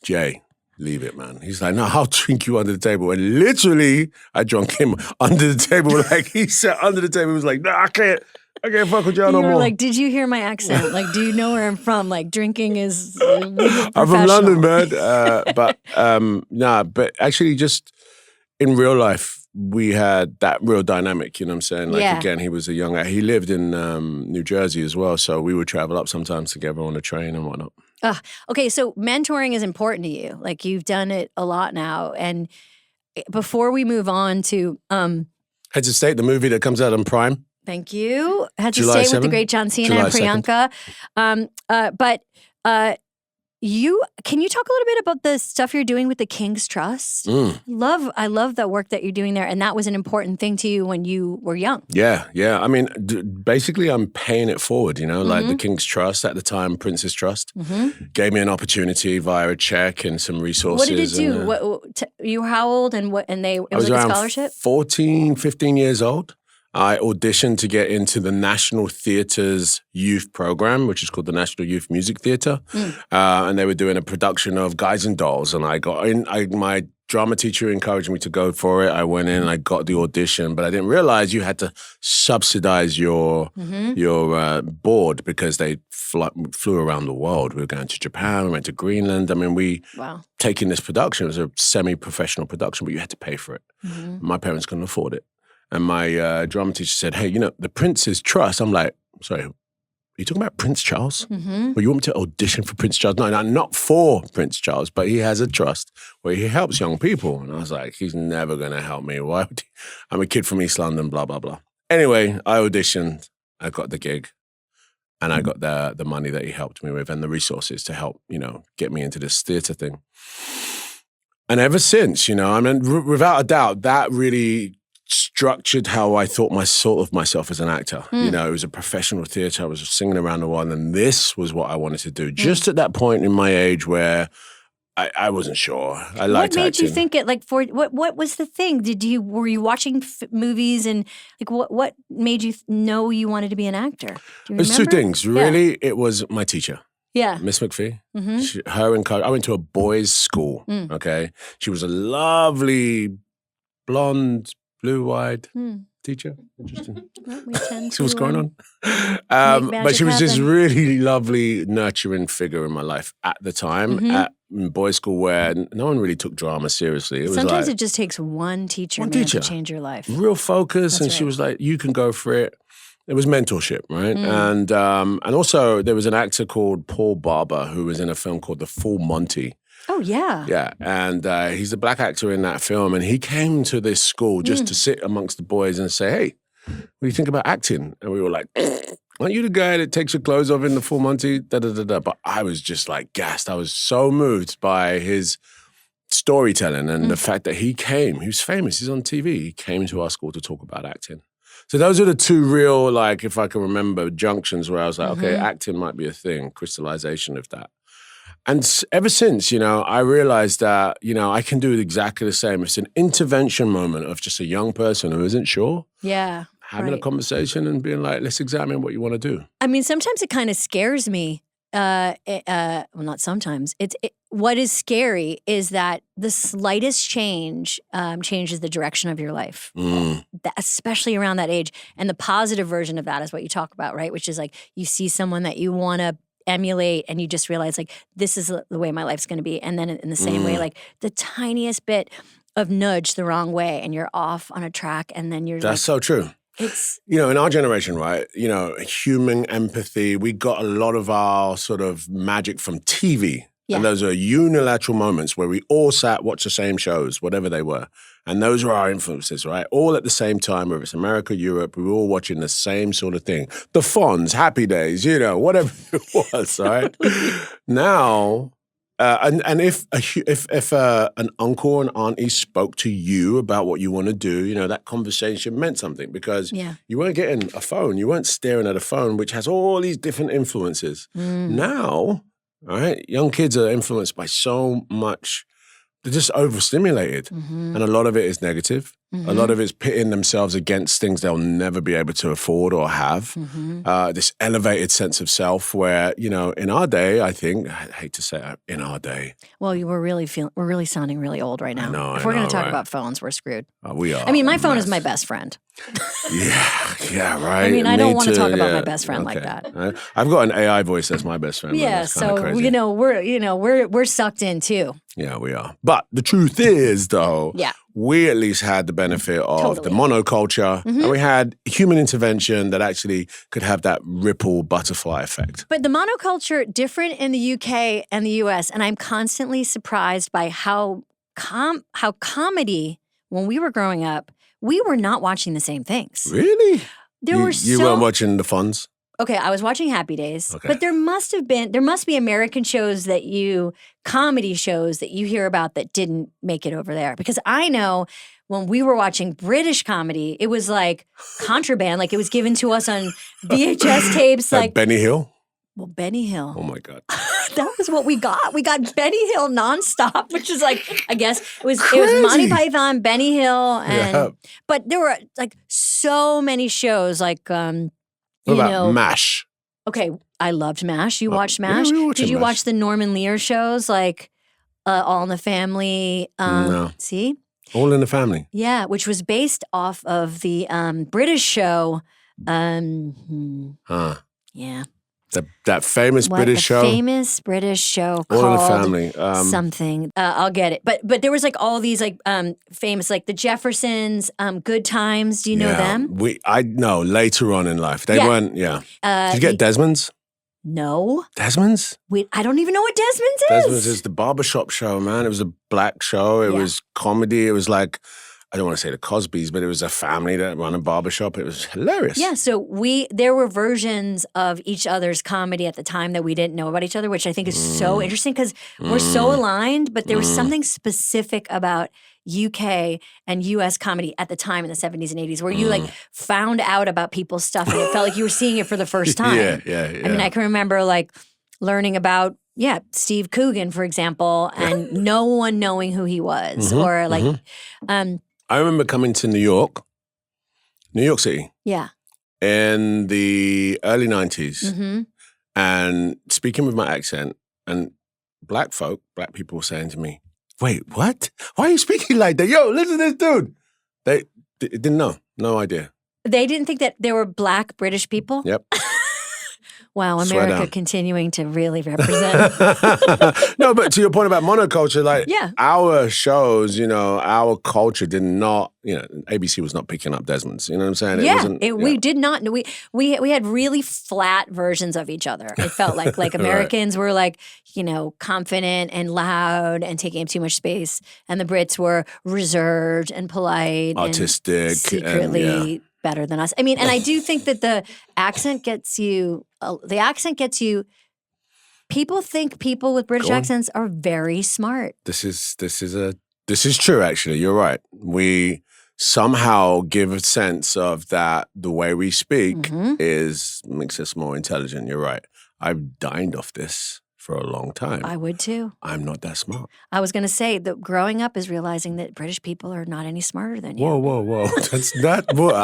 [SPEAKER 4] Jay, leave it, man. He's like, no, I'll drink you under the table. And literally, I drunk him under the table. He sat under the table. He was like, no, I can't fuck with y'all no more.
[SPEAKER 1] Like, did you hear my accent? Do you know where I'm from? Drinking is
[SPEAKER 4] I'm from London, man. But actually just in real life, we had that real dynamic, you know what I'm saying? Again, he was a young guy. He lived in New Jersey as well, so we would travel up sometimes together on a train and whatnot.
[SPEAKER 1] Okay, so mentoring is important to you. You've done it a lot now. And before we move on to...
[SPEAKER 4] Heads of State, the movie that comes out on Prime.
[SPEAKER 1] Thank you. I had to
[SPEAKER 4] July
[SPEAKER 1] stay with the
[SPEAKER 4] 7th?
[SPEAKER 1] great John Cena
[SPEAKER 4] July
[SPEAKER 1] and Priyanka. But can you talk a little bit about the stuff you're doing with the King's Trust? I love the work that you're doing there, and that was an important thing to you when you were young.
[SPEAKER 4] Yeah. I mean, basically, I'm paying it forward. Like the King's Trust at the time, Prince's Trust, gave me an opportunity via a check and some resources.
[SPEAKER 1] What did it do? You were how old, and it was like a scholarship?
[SPEAKER 4] 14, 15 years old. I auditioned to get into the National Theatre's youth program, which is called the National Youth Music Theatre. And they were doing a production of Guys and Dolls. And I got in, my drama teacher encouraged me to go for it. I went in and I got the audition, but I didn't realize you had to subsidize your board because they flew around the world. We were going to Japan, we went to Greenland. I mean, taking this production, it was a semi-professional production, but you had to pay for it. My parents couldn't afford it. And my drama teacher said, hey, the Prince's Trust. I'm like, sorry, are you talking about Prince Charles? Well, you want me to audition for Prince Charles? No, not for Prince Charles, but he has a trust where he helps young people. And I was like, he's never going to help me. Why would he? I'm a kid from East London, blah, blah, blah. Anyway, I auditioned. I got the gig. And I got the money that he helped me with and the resources to help, get me into this theatre thing. And ever since, I mean, without a doubt, that really structured how I thought myself as an actor. It was a professional theatre. I was singing around the world, and this was what I wanted to do. Just at that point in my age where I wasn't sure. I liked acting. What made
[SPEAKER 1] you think it? What was the thing? Were you watching movies and what made you know you wanted to be an actor? Do you remember?
[SPEAKER 4] There's two things. Really, it was my teacher.
[SPEAKER 1] Yeah.
[SPEAKER 4] Miss McPhee. I went to a boys' school. Okay, she was a lovely blonde, blue-eyed teacher. Interesting. See what's going on? But she was this really lovely, nurturing figure in my life at the time at boys' school where no one really took drama seriously.
[SPEAKER 1] Sometimes it just takes one teacher to change your life.
[SPEAKER 4] Real focus. She was like, you can go for it. It was mentorship, right? And also there was an actor called Paul Barber who was in a film called The Full Monty.
[SPEAKER 1] Oh, yeah.
[SPEAKER 4] Yeah, and he's a black actor in that film, and he came to this school just to sit amongst the boys and say, hey, what do you think about acting? And we were like, aren't you the guy that takes your clothes off in The Full Monty? Da-da-da-da. But I was just like gassed. I was so moved by his storytelling and the fact that he came. He was famous. He's on TV. He came to our school to talk about acting. So those are the two real, if I can remember, junctions where I was like, okay, acting might be a thing, crystallization of that. And ever since, I realized that, I can do exactly the same. It's an intervention moment of just a young person who isn't sure.
[SPEAKER 1] Yeah.
[SPEAKER 4] Having a conversation and being like, let's examine what you want to do.
[SPEAKER 1] I mean, sometimes it kind of scares me. Well, not sometimes. What is scary is that the slightest change changes the direction of your life, especially around that age. And the positive version of that is what you talk about, right? Which is you see someone that you want to emulate and you just realize this is the way my life's going to be. And then in the same way, the tiniest bit of nudge the wrong way and you're off on a track and then you're
[SPEAKER 4] That's so true.
[SPEAKER 1] It's
[SPEAKER 4] in our generation, right? Human empathy. We got a lot of our sort of magic from TV. Yeah. And those are unilateral moments where we all watched the same shows, whatever they were. And those are our influences, right? All at the same time, whether it's America, Europe, we were all watching the same sort of thing. The Fonz, Happy Days, whatever it was, right? Now, and if an uncle or an auntie spoke to you about what you want to do, that conversation meant something because you weren't getting a phone. You weren't staring at a phone, which has all these different influences. Now, right, young kids are influenced by so much. They're just overstimulated. And a lot of it is negative. A lot of it's pitting themselves against things they'll never be able to afford or have. This elevated sense of self where, in our day, I think, I hate to say it, in our day.
[SPEAKER 1] Well, we're really sounding really old right now. If we're going to talk about phones, we're screwed.
[SPEAKER 4] We are.
[SPEAKER 1] I mean, my phone is my best friend.
[SPEAKER 4] Yeah, right.
[SPEAKER 1] I mean, I don't want to talk about my best friend like that.
[SPEAKER 4] I've got an AI voice that's my best friend.
[SPEAKER 1] Yeah, so we're sucked in too.
[SPEAKER 4] Yeah, we are. But the truth is, though, we at least had the benefit of the monoculture, and we had human intervention that actually could have that ripple butterfly effect.
[SPEAKER 1] But the monoculture different in the UK and the US, and I'm constantly surprised by how comedy when we were growing up. We were not watching the same things.
[SPEAKER 4] Really?
[SPEAKER 1] There were
[SPEAKER 4] You weren't watching the Fonz?
[SPEAKER 1] Okay, I was watching Happy Days,
[SPEAKER 4] Okay.
[SPEAKER 1] but there must be American shows comedy shows that you hear about that didn't make it over there. Because I know when we were watching British comedy, it was like contraband, like it was given to us on VHS tapes. Like
[SPEAKER 4] Benny Hill?
[SPEAKER 1] Well, Benny Hill.
[SPEAKER 4] Oh my God.
[SPEAKER 1] That was what we got. We got Benny Hill nonstop, which is like, I guess it was Monty Python, Benny Hill, and but there were like so many shows like
[SPEAKER 4] What about MASH?
[SPEAKER 1] Okay, I loved MASH. You watched MASH?
[SPEAKER 4] we were
[SPEAKER 1] Did
[SPEAKER 4] watching
[SPEAKER 1] you
[SPEAKER 4] MASH.
[SPEAKER 1] watch the Norman Lear shows like All in the Family?
[SPEAKER 4] No.
[SPEAKER 1] See?
[SPEAKER 4] All in the Family.
[SPEAKER 1] Yeah, which was based off of the British show. Yeah.
[SPEAKER 4] That famous British show.
[SPEAKER 1] Famous British show
[SPEAKER 4] All
[SPEAKER 1] called
[SPEAKER 4] in the Family.
[SPEAKER 1] Something. I'll get it. But there was like all these like famous, like the Jeffersons, Good Times. Do you know them?
[SPEAKER 4] I know later on in life. They weren't, Did you get Desmond's?
[SPEAKER 1] No.
[SPEAKER 4] Desmond's?
[SPEAKER 1] I don't even know what Desmond's is.
[SPEAKER 4] Desmond's is the barbershop show, man. It was a black show. It was comedy. It was like, I don't want to say the Cosbys, but it was a family that run a barbershop. It was hilarious.
[SPEAKER 1] Yeah, so there were versions of each other's comedy at the time that we didn't know about each other, which I think is so interesting because we're so aligned, but there was something specific about UK and US comedy at the time in the 70s and 80s where you like found out about people's stuff and it felt like you were seeing it for the first time.
[SPEAKER 4] Yeah.
[SPEAKER 1] I mean, I can remember like learning about Steve Coogan, for example, and no one knowing who he was or like
[SPEAKER 4] I remember coming to New York City.
[SPEAKER 1] Yeah.
[SPEAKER 4] In the early 90s and speaking with my accent and black people were saying to me, wait, what? Why are you speaking like that? Yo, listen to this dude. They didn't know. No idea.
[SPEAKER 1] They didn't think that there were black British people?
[SPEAKER 4] Yep.
[SPEAKER 1] Wow,
[SPEAKER 4] Swear
[SPEAKER 1] America
[SPEAKER 4] down.
[SPEAKER 1] continuing to really represent.
[SPEAKER 4] No, but to your point about monoculture, like
[SPEAKER 1] Yeah.
[SPEAKER 4] our shows, our culture did not, ABC was not picking up Desmond's. You know what I'm saying?
[SPEAKER 1] Yeah,
[SPEAKER 4] It wasn't,
[SPEAKER 1] we did not. We had really flat versions of each other. It felt like Americans were like, confident and loud and taking up too much space, and the Brits were reserved and polite,
[SPEAKER 4] artistic,
[SPEAKER 1] and secretly better than us. I mean, and I do think that the accent gets you. People think people with British accents are very smart.
[SPEAKER 4] This is true. Actually, you're right. We somehow give a sense of that the way we speak makes us more intelligent. You're right. I've dined off this for a long time.
[SPEAKER 1] I would too.
[SPEAKER 4] I'm not that smart.
[SPEAKER 1] I was going to say that growing up is realizing that British people are not any smarter than you.
[SPEAKER 4] Whoa. That's not what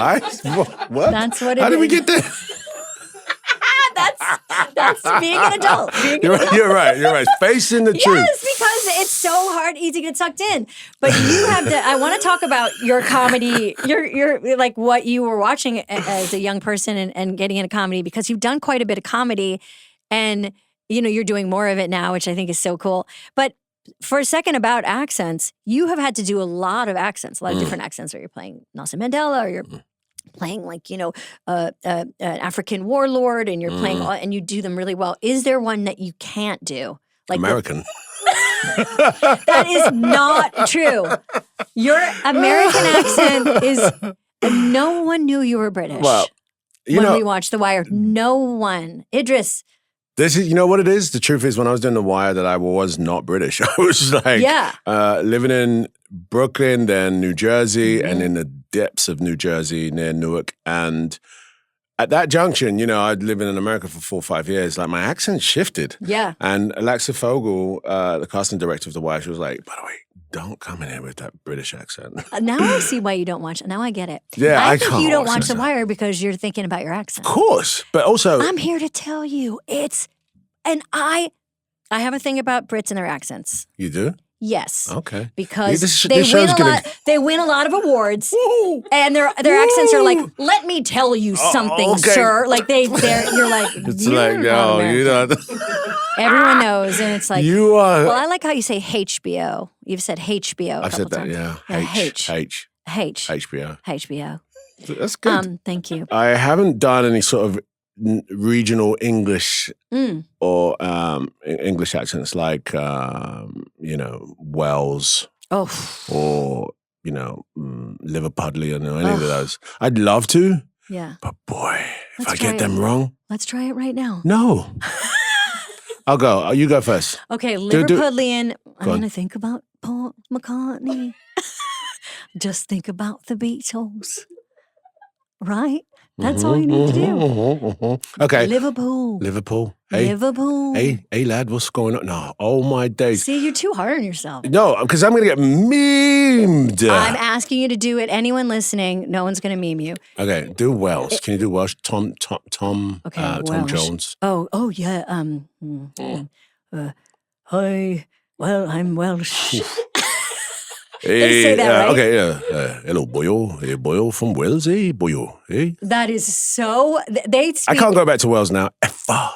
[SPEAKER 4] what?
[SPEAKER 1] That's what it is.
[SPEAKER 4] How did we get there?
[SPEAKER 1] That's being an adult.
[SPEAKER 4] You're right. Facing the truth.
[SPEAKER 1] Yes, because it's so easy to get sucked in. But you have to. I want to talk about your comedy. Your like what you were watching as a young person and getting into comedy because you've done quite a bit of comedy, and you're doing more of it now, which I think is so cool. But for a second about accents, you have had to do a lot of accents, a lot of different accents where you're playing Nelson Mandela or you're playing like, an African warlord and you're playing, and you do them really well. Is there one that you can't do? Like
[SPEAKER 4] American.
[SPEAKER 1] That is not true. Your American accent is, no one knew you were British.
[SPEAKER 4] Well,
[SPEAKER 1] when we watched The Wire, no one. Idris.
[SPEAKER 4] This is, what it is? The truth is, when I was doing The Wire, that I was not British. I was like living in Brooklyn, then New Jersey, and in the depths of New Jersey near Newark. And at that junction, I'd lived in America for 4 or 5 years. Like my accent shifted.
[SPEAKER 1] Yeah.
[SPEAKER 4] And Alexa Fogel, the casting director of The Wire, she was like, by the way, don't come in here with that British accent.
[SPEAKER 1] Now I see why you don't watch it. Now I get it.
[SPEAKER 4] Yeah,
[SPEAKER 1] I think
[SPEAKER 4] can't
[SPEAKER 1] you don't watch The
[SPEAKER 4] that.
[SPEAKER 1] Wire because you're thinking about your accent.
[SPEAKER 4] Of course. But also,
[SPEAKER 1] I'm here to tell you I have a thing about Brits and their accents.
[SPEAKER 4] You do?
[SPEAKER 1] Yes.
[SPEAKER 4] Okay.
[SPEAKER 1] Because
[SPEAKER 4] This
[SPEAKER 1] they
[SPEAKER 4] show's
[SPEAKER 1] win a lot. They win a lot of awards, and their accents are like, "Let me tell you something,
[SPEAKER 4] okay.
[SPEAKER 1] sir." Like you're like,
[SPEAKER 4] It's
[SPEAKER 1] you're
[SPEAKER 4] like,
[SPEAKER 1] not
[SPEAKER 4] no,
[SPEAKER 1] American.
[SPEAKER 4] you don't.
[SPEAKER 1] Everyone knows, and it's like,
[SPEAKER 4] You are.
[SPEAKER 1] well, I like how you say HBO. You've said HBO.
[SPEAKER 4] I've said that, yeah.
[SPEAKER 1] H.
[SPEAKER 4] HBO.
[SPEAKER 1] HBO.
[SPEAKER 4] That's good.
[SPEAKER 1] Thank you.
[SPEAKER 4] I haven't done any sort of regional English or English accents like, Wells
[SPEAKER 1] Oh,
[SPEAKER 4] or, Liverpudlian or any of those. I'd love to,
[SPEAKER 1] Yeah.
[SPEAKER 4] But boy, if
[SPEAKER 1] Let's
[SPEAKER 4] I
[SPEAKER 1] try
[SPEAKER 4] get
[SPEAKER 1] it.
[SPEAKER 4] them wrong,
[SPEAKER 1] Let's try it right now.
[SPEAKER 4] no. I'll go. You go first.
[SPEAKER 1] Okay,
[SPEAKER 4] Do-
[SPEAKER 1] Liverpudlian. I'm
[SPEAKER 4] Go on.
[SPEAKER 1] going to think about Paul McCartney. Just think about the Beatles. Right? That's all you need to do.
[SPEAKER 4] Okay.
[SPEAKER 1] Liverpool.
[SPEAKER 4] Hey,
[SPEAKER 1] Liverpool.
[SPEAKER 4] hey, lad, what's going on? No, oh my days.
[SPEAKER 1] See, you're too hard on yourself.
[SPEAKER 4] No, because I'm going to get memed.
[SPEAKER 1] I'm asking you to do it. Anyone listening, no one's going to meme you.
[SPEAKER 4] Okay, do Welsh. Can you do Welsh? Tom
[SPEAKER 1] Okay, Welsh.
[SPEAKER 4] Jones.
[SPEAKER 1] Oh yeah. Hi. Well, I'm Welsh. They say that, right?
[SPEAKER 4] Okay, yeah. Hello, boyo. Hey, boyo from Wales, eh? Boyo, eh?
[SPEAKER 1] That is so. They speak.
[SPEAKER 4] I can't go back to Wales now. Ever.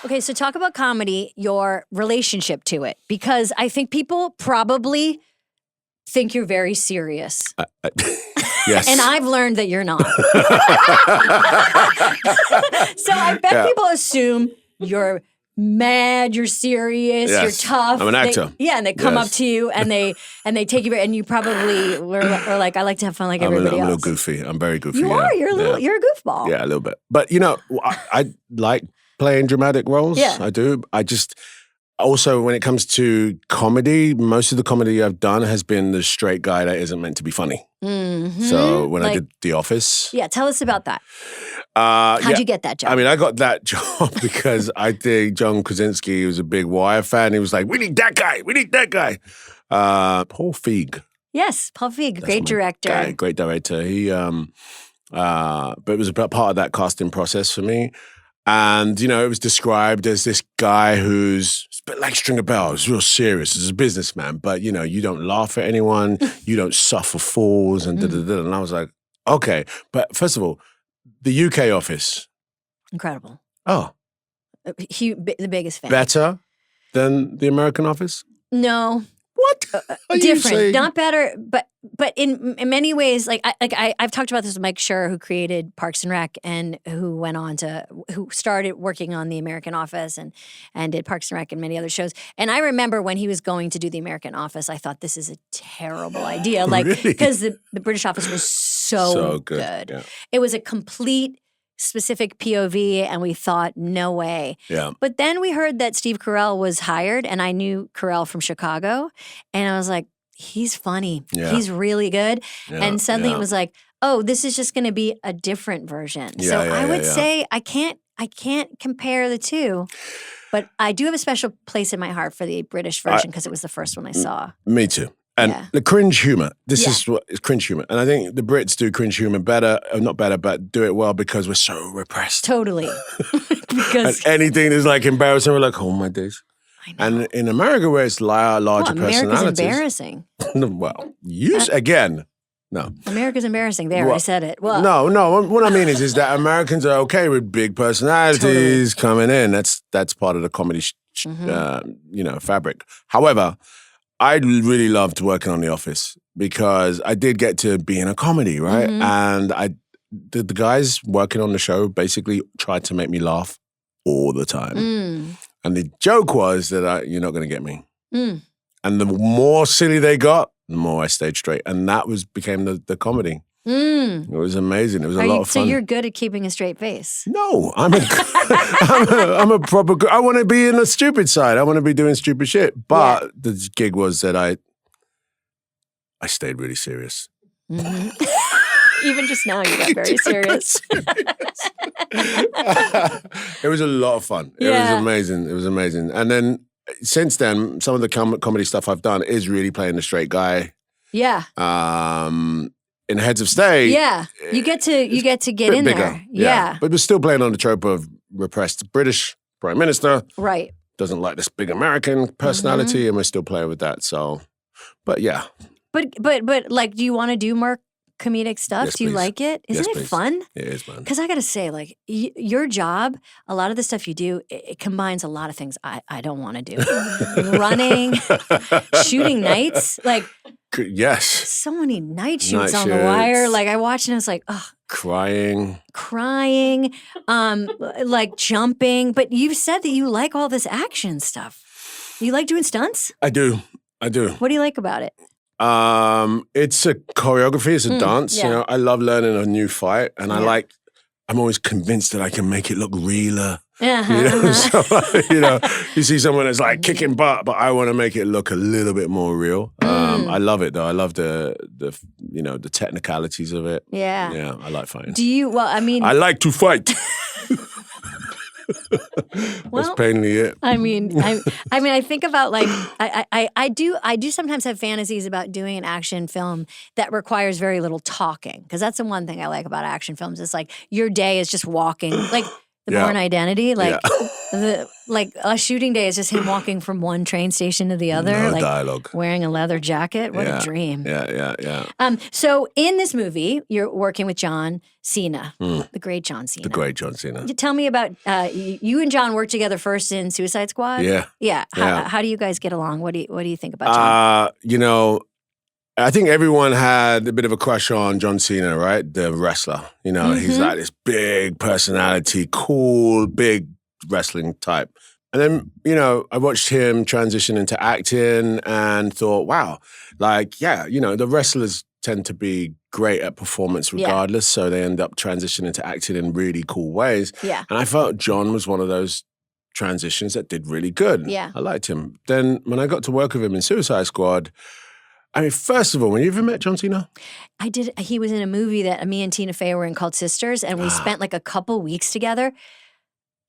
[SPEAKER 1] Okay, so talk about comedy, your relationship to it, because I think people probably think you're very serious.
[SPEAKER 4] Yes.
[SPEAKER 1] And I've learned that you're not. So I bet people assume you're mad, you're serious,
[SPEAKER 4] Yes.
[SPEAKER 1] you're tough.
[SPEAKER 4] I'm an actor.
[SPEAKER 1] And they come up
[SPEAKER 4] Yes.
[SPEAKER 1] to you and they take you, and you probably were like, I like to have fun like everybody
[SPEAKER 4] I'm a
[SPEAKER 1] else.
[SPEAKER 4] little goofy. I'm very goofy.
[SPEAKER 1] You are.
[SPEAKER 4] Yeah.
[SPEAKER 1] You're a goofball.
[SPEAKER 4] Yeah, a little bit. But, I like playing dramatic roles.
[SPEAKER 1] Yeah.
[SPEAKER 4] I do. Also, when it comes to comedy, most of the comedy I've done has been the straight guy that isn't meant to be funny.
[SPEAKER 1] Mm-hmm.
[SPEAKER 4] So when I did The Office.
[SPEAKER 1] Yeah, tell us about that. How'd you get that job?
[SPEAKER 4] I mean, I got that job because I think John Krasinski was a big Wire fan. He was like, we need that guy. We need that guy. Paul Feig.
[SPEAKER 1] Yes, Paul Feig,
[SPEAKER 4] That's
[SPEAKER 1] great
[SPEAKER 4] my
[SPEAKER 1] director.
[SPEAKER 4] guy, great director. He, but it was a part of that casting process for me. And, it was described as this guy who's a bit like Stringer Bell. He's real serious. He's a businessman. But, you don't laugh at anyone. You don't suffer fools and da-da-da. And I was like, okay. But first of all, the UK office.
[SPEAKER 1] Incredible.
[SPEAKER 4] Oh.
[SPEAKER 1] The biggest fan.
[SPEAKER 4] Better than the American office?
[SPEAKER 1] No.
[SPEAKER 4] What? Are you
[SPEAKER 1] Different,
[SPEAKER 4] saying?
[SPEAKER 1] not better, but in many ways, I've talked about this with Mike Schur, who created Parks and Rec and who started working on the American Office and did Parks and Rec and many other shows. And I remember when he was going to do the American Office, I thought this is a terrible idea, because the British Office was so good.
[SPEAKER 4] Yeah.
[SPEAKER 1] It was a complete specific POV, and we thought, no way.
[SPEAKER 4] Yeah.
[SPEAKER 1] But then we heard that Steve Carell was hired, and I knew Carell from Chicago, and I was like, he's funny.
[SPEAKER 4] Yeah.
[SPEAKER 1] He's really good.
[SPEAKER 4] Yeah,
[SPEAKER 1] And suddenly
[SPEAKER 4] yeah.
[SPEAKER 1] it was like, oh, this is just going to be a different version. So I would say I can't compare the two, but I do have a special place in my heart for the British version because it was the first one I saw.
[SPEAKER 4] Me too. And
[SPEAKER 1] Yeah.
[SPEAKER 4] the cringe humor. This is what is cringe humor. And I think the Brits do cringe humor better, or not better, but do it well because we're so repressed.
[SPEAKER 1] Totally. Because
[SPEAKER 4] And anything is like embarrassing, we're like, oh my days.
[SPEAKER 1] I know.
[SPEAKER 4] And in America, where it's larger
[SPEAKER 1] America's
[SPEAKER 4] personalities.
[SPEAKER 1] embarrassing.
[SPEAKER 4] Well, again. No.
[SPEAKER 1] America's embarrassing. There, I
[SPEAKER 4] Well,
[SPEAKER 1] said it. Well,
[SPEAKER 4] No. What I mean is that Americans are okay with big personalities coming in. That's part of the comedy, fabric. However, I really loved working on The Office because I did get to be in a comedy, right?
[SPEAKER 1] Mhm.
[SPEAKER 4] And the guys working on the show basically tried to make me laugh all the time.
[SPEAKER 1] Mm.
[SPEAKER 4] And the joke was that you're not going to get me.
[SPEAKER 1] Mm.
[SPEAKER 4] And the more silly they got, the more I stayed straight. And that became the comedy.
[SPEAKER 1] Mm.
[SPEAKER 4] It was amazing. It was a lot of
[SPEAKER 1] So
[SPEAKER 4] fun.
[SPEAKER 1] you're good at keeping a straight face.
[SPEAKER 4] No, I'm a proper. I want to be in the stupid side. I want to be doing stupid shit. But the gig was that I stayed really serious.
[SPEAKER 1] Mhm. Even just now, you got very serious.
[SPEAKER 4] It was a lot of fun. It was amazing. It was amazing. And then since then, some of the comedy stuff I've done is really playing the straight guy.
[SPEAKER 1] Yeah.
[SPEAKER 4] In Heads of State.
[SPEAKER 1] Yeah. You get to get in
[SPEAKER 4] bigger.
[SPEAKER 1] there. Yeah.
[SPEAKER 4] But we're still playing on the trope of repressed British Prime Minister.
[SPEAKER 1] Right.
[SPEAKER 4] Doesn't like this big American personality, and we're still playing with that. So, but yeah.
[SPEAKER 1] But like, do you want to do more comedic stuff?
[SPEAKER 4] Yes,
[SPEAKER 1] do you
[SPEAKER 4] please.
[SPEAKER 1] like it? Isn't
[SPEAKER 4] Yes,
[SPEAKER 1] it
[SPEAKER 4] please.
[SPEAKER 1] fun?
[SPEAKER 4] It is, man.
[SPEAKER 1] Because I got to say, like, your job, a lot of the stuff you do, it combines a lot of things I don't want to do. Running, shooting nights, like
[SPEAKER 4] Yes.
[SPEAKER 1] so many night shoots
[SPEAKER 4] Night
[SPEAKER 1] on the wire.
[SPEAKER 4] shoots.
[SPEAKER 1] Like I watched and I was like, oh,
[SPEAKER 4] Crying.
[SPEAKER 1] crying, like jumping. But you've said that you like all this action stuff. You like doing stunts?
[SPEAKER 4] I do.
[SPEAKER 1] What do you like about it?
[SPEAKER 4] It's a choreography. It's a dance.
[SPEAKER 1] yeah.
[SPEAKER 4] You know, I love learning a new fight, and I'm always convinced that I can make it look realer. So, you see someone that's like kicking butt, but I want to make it look a little bit more real. I love it though. I love the technicalities of it.
[SPEAKER 1] Yeah.
[SPEAKER 4] Yeah, I like fighting.
[SPEAKER 1] Do you? Well, I mean,
[SPEAKER 4] I like to fight. That's plainly it.
[SPEAKER 1] I mean, I think about like I do sometimes have fantasies about doing an action film that requires very little talking, because that's the one thing I like about action films. It's like your day is just walking, like The Bourne Identity, like a shooting day is just him walking from one train station to the other,
[SPEAKER 4] No dialogue,
[SPEAKER 1] wearing a leather jacket. What a dream!
[SPEAKER 4] Yeah.
[SPEAKER 1] So in this movie, you're working with John Cena, the great John Cena.
[SPEAKER 4] The great John Cena.
[SPEAKER 1] Tell me about you and John worked together first in Suicide Squad.
[SPEAKER 4] Yeah.
[SPEAKER 1] How do you guys get along? What do you think about John?
[SPEAKER 4] I think everyone had a bit of a crush on John Cena, right? The wrestler. He's like this big personality, cool, big wrestling type. And then, I watched him transition into acting and thought, wow, the wrestlers tend to be great at performance regardless. So they end up transitioning to acting in really cool ways.
[SPEAKER 1] Yeah.
[SPEAKER 4] And I felt John was one of those transitions that did really good.
[SPEAKER 1] Yeah.
[SPEAKER 4] I liked him. Then when I got to work with him in Suicide Squad, I mean, first of all, when you ever met John Cena?
[SPEAKER 1] I did. He was in a movie that me and Tina Fey were in called Sisters, and we spent like a couple weeks together.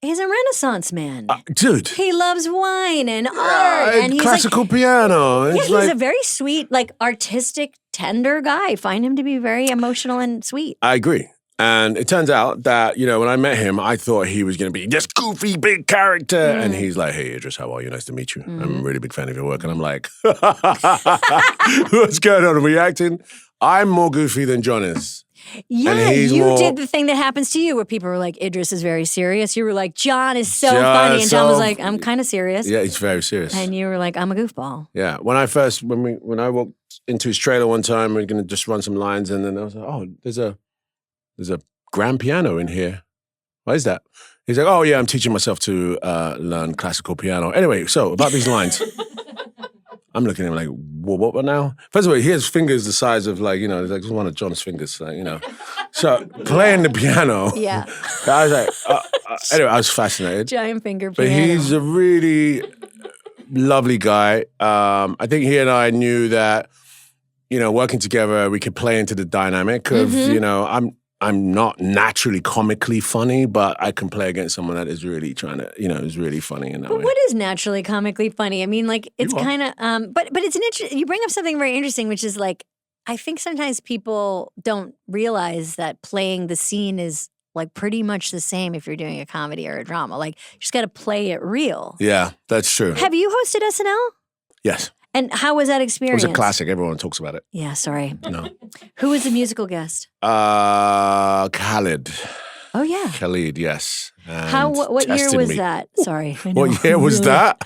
[SPEAKER 1] He's a Renaissance man.
[SPEAKER 4] Dude.
[SPEAKER 1] He loves wine and art. And he's
[SPEAKER 4] classical piano.
[SPEAKER 1] He's a very sweet, artistic, tender guy. I find him to be very emotional and sweet.
[SPEAKER 4] I agree. And it turns out that, when I met him, I thought he was going to be this goofy, big character. And he's like, hey, Idris, how are you? Nice to meet you. I'm a really big fan of your work. And I'm like, what's going on? Are we acting? I'm more goofy than John is.
[SPEAKER 1] Yeah, you did the thing that happens to you where people were like, Idris is very serious. You were like, John is so funny. And John was like, I'm kind of serious.
[SPEAKER 4] Yeah, he's very serious.
[SPEAKER 1] And you were like, I'm a goofball.
[SPEAKER 4] Yeah. When I walked into his trailer one time, we are going to just run some lines. And then I was like, oh, there's a grand piano in here. Why is that? He's like, oh, yeah, I'm teaching myself to learn classical piano. Anyway, so about these lines. I'm looking at him like, what now? First of all, he has fingers the size of it's like one of John's fingers, So playing the piano.
[SPEAKER 1] Yeah.
[SPEAKER 4] I was like, anyway, I was fascinated.
[SPEAKER 1] Giant finger
[SPEAKER 4] But
[SPEAKER 1] piano.
[SPEAKER 4] he's a really lovely guy. I think he and I knew that, working together, we could play into the dynamic of, I'm not naturally comically funny, but I can play against someone that is really trying to, is really funny in that way.
[SPEAKER 1] What is naturally comically funny? I mean, it's kind of, but it's you bring up something very interesting, which is I think sometimes people don't realize that playing the scene is pretty much the same if you're doing a comedy or a drama. You just got to play it real.
[SPEAKER 4] Yeah, that's true.
[SPEAKER 1] Have you hosted SNL?
[SPEAKER 4] Yes.
[SPEAKER 1] And how was that experience?
[SPEAKER 4] It was a classic. Everyone talks about it.
[SPEAKER 1] Yeah, sorry.
[SPEAKER 4] No.
[SPEAKER 1] Who was the musical guest?
[SPEAKER 4] Khalid.
[SPEAKER 1] Oh, yeah.
[SPEAKER 4] Khalid, yes.
[SPEAKER 1] What year was that? Sorry.
[SPEAKER 4] What year was that?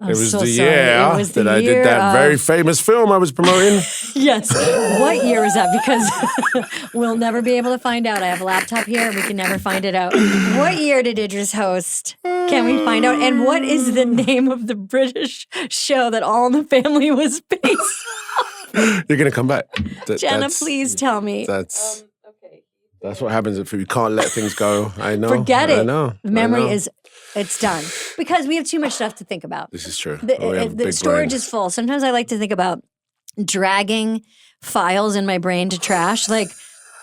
[SPEAKER 4] It was the year that I did that very famous film I was promoting.
[SPEAKER 1] Yes. What year was that? Because we'll never be able to find out. I have a laptop here and we can never find it out. What year did Idris host? Can we find out? And what is the name of the British show that All in the Family was based on?
[SPEAKER 4] You're going to come back.
[SPEAKER 1] Jenna, please tell me.
[SPEAKER 4] That's what happens if you can't let things go. I know.
[SPEAKER 1] Forget it.
[SPEAKER 4] I know.
[SPEAKER 1] The memory it's done. Because we have too much stuff to think about.
[SPEAKER 4] This is true.
[SPEAKER 1] The storage is full. Sometimes I like to think about dragging files in my brain to trash.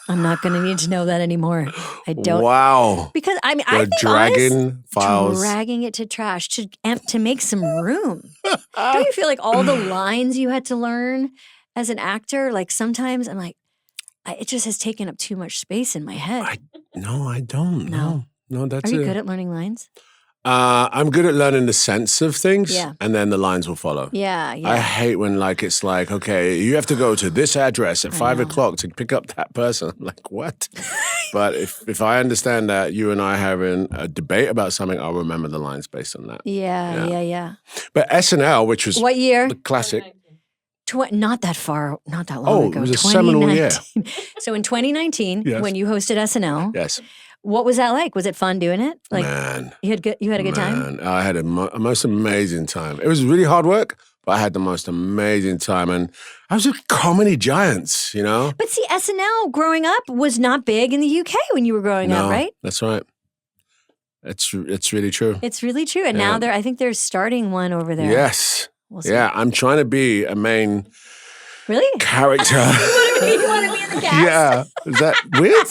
[SPEAKER 1] I'm not going to need to know that anymore. I don't.
[SPEAKER 4] Wow.
[SPEAKER 1] Because I dragging it to trash to make some room. Don't you feel like all the lines you had to learn as an actor, sometimes I'm like, it just has taken up too much space in my head.
[SPEAKER 4] No, I don't. No, that's
[SPEAKER 1] it. Are you good at learning lines?
[SPEAKER 4] I'm good at learning the sense of things,
[SPEAKER 1] Yeah.
[SPEAKER 4] and then the lines will follow.
[SPEAKER 1] Yeah.
[SPEAKER 4] I hate when it's okay, you have to go to this address at 5 o'clock to pick up that person. I'm like, what? But if I understand that you and I are having a debate about something, I'll remember the lines based on that.
[SPEAKER 1] Yeah.
[SPEAKER 4] But SNL, which was
[SPEAKER 1] what year?
[SPEAKER 4] The classic.
[SPEAKER 1] Not that long ago.
[SPEAKER 4] It was a seminal year.
[SPEAKER 1] So in 2019, when you hosted SNL,
[SPEAKER 4] yes,
[SPEAKER 1] What was that like? Was it fun doing it? Like,
[SPEAKER 4] Man.
[SPEAKER 1] you had a good time?
[SPEAKER 4] Man, I had a most amazing time. It was really hard work, but I had the most amazing time. And I was with comedy giants, you know?
[SPEAKER 1] But see, SNL growing up was not big in the UK when you were growing up, right?
[SPEAKER 4] That's right. It's really true.
[SPEAKER 1] It's really true. And now I think they're starting one over there.
[SPEAKER 4] Yes.
[SPEAKER 1] We'll see.
[SPEAKER 4] Yeah, I'm trying to be a main
[SPEAKER 1] Really?
[SPEAKER 4] character.
[SPEAKER 1] You want to be in the cast?
[SPEAKER 4] Yeah. Is that weird?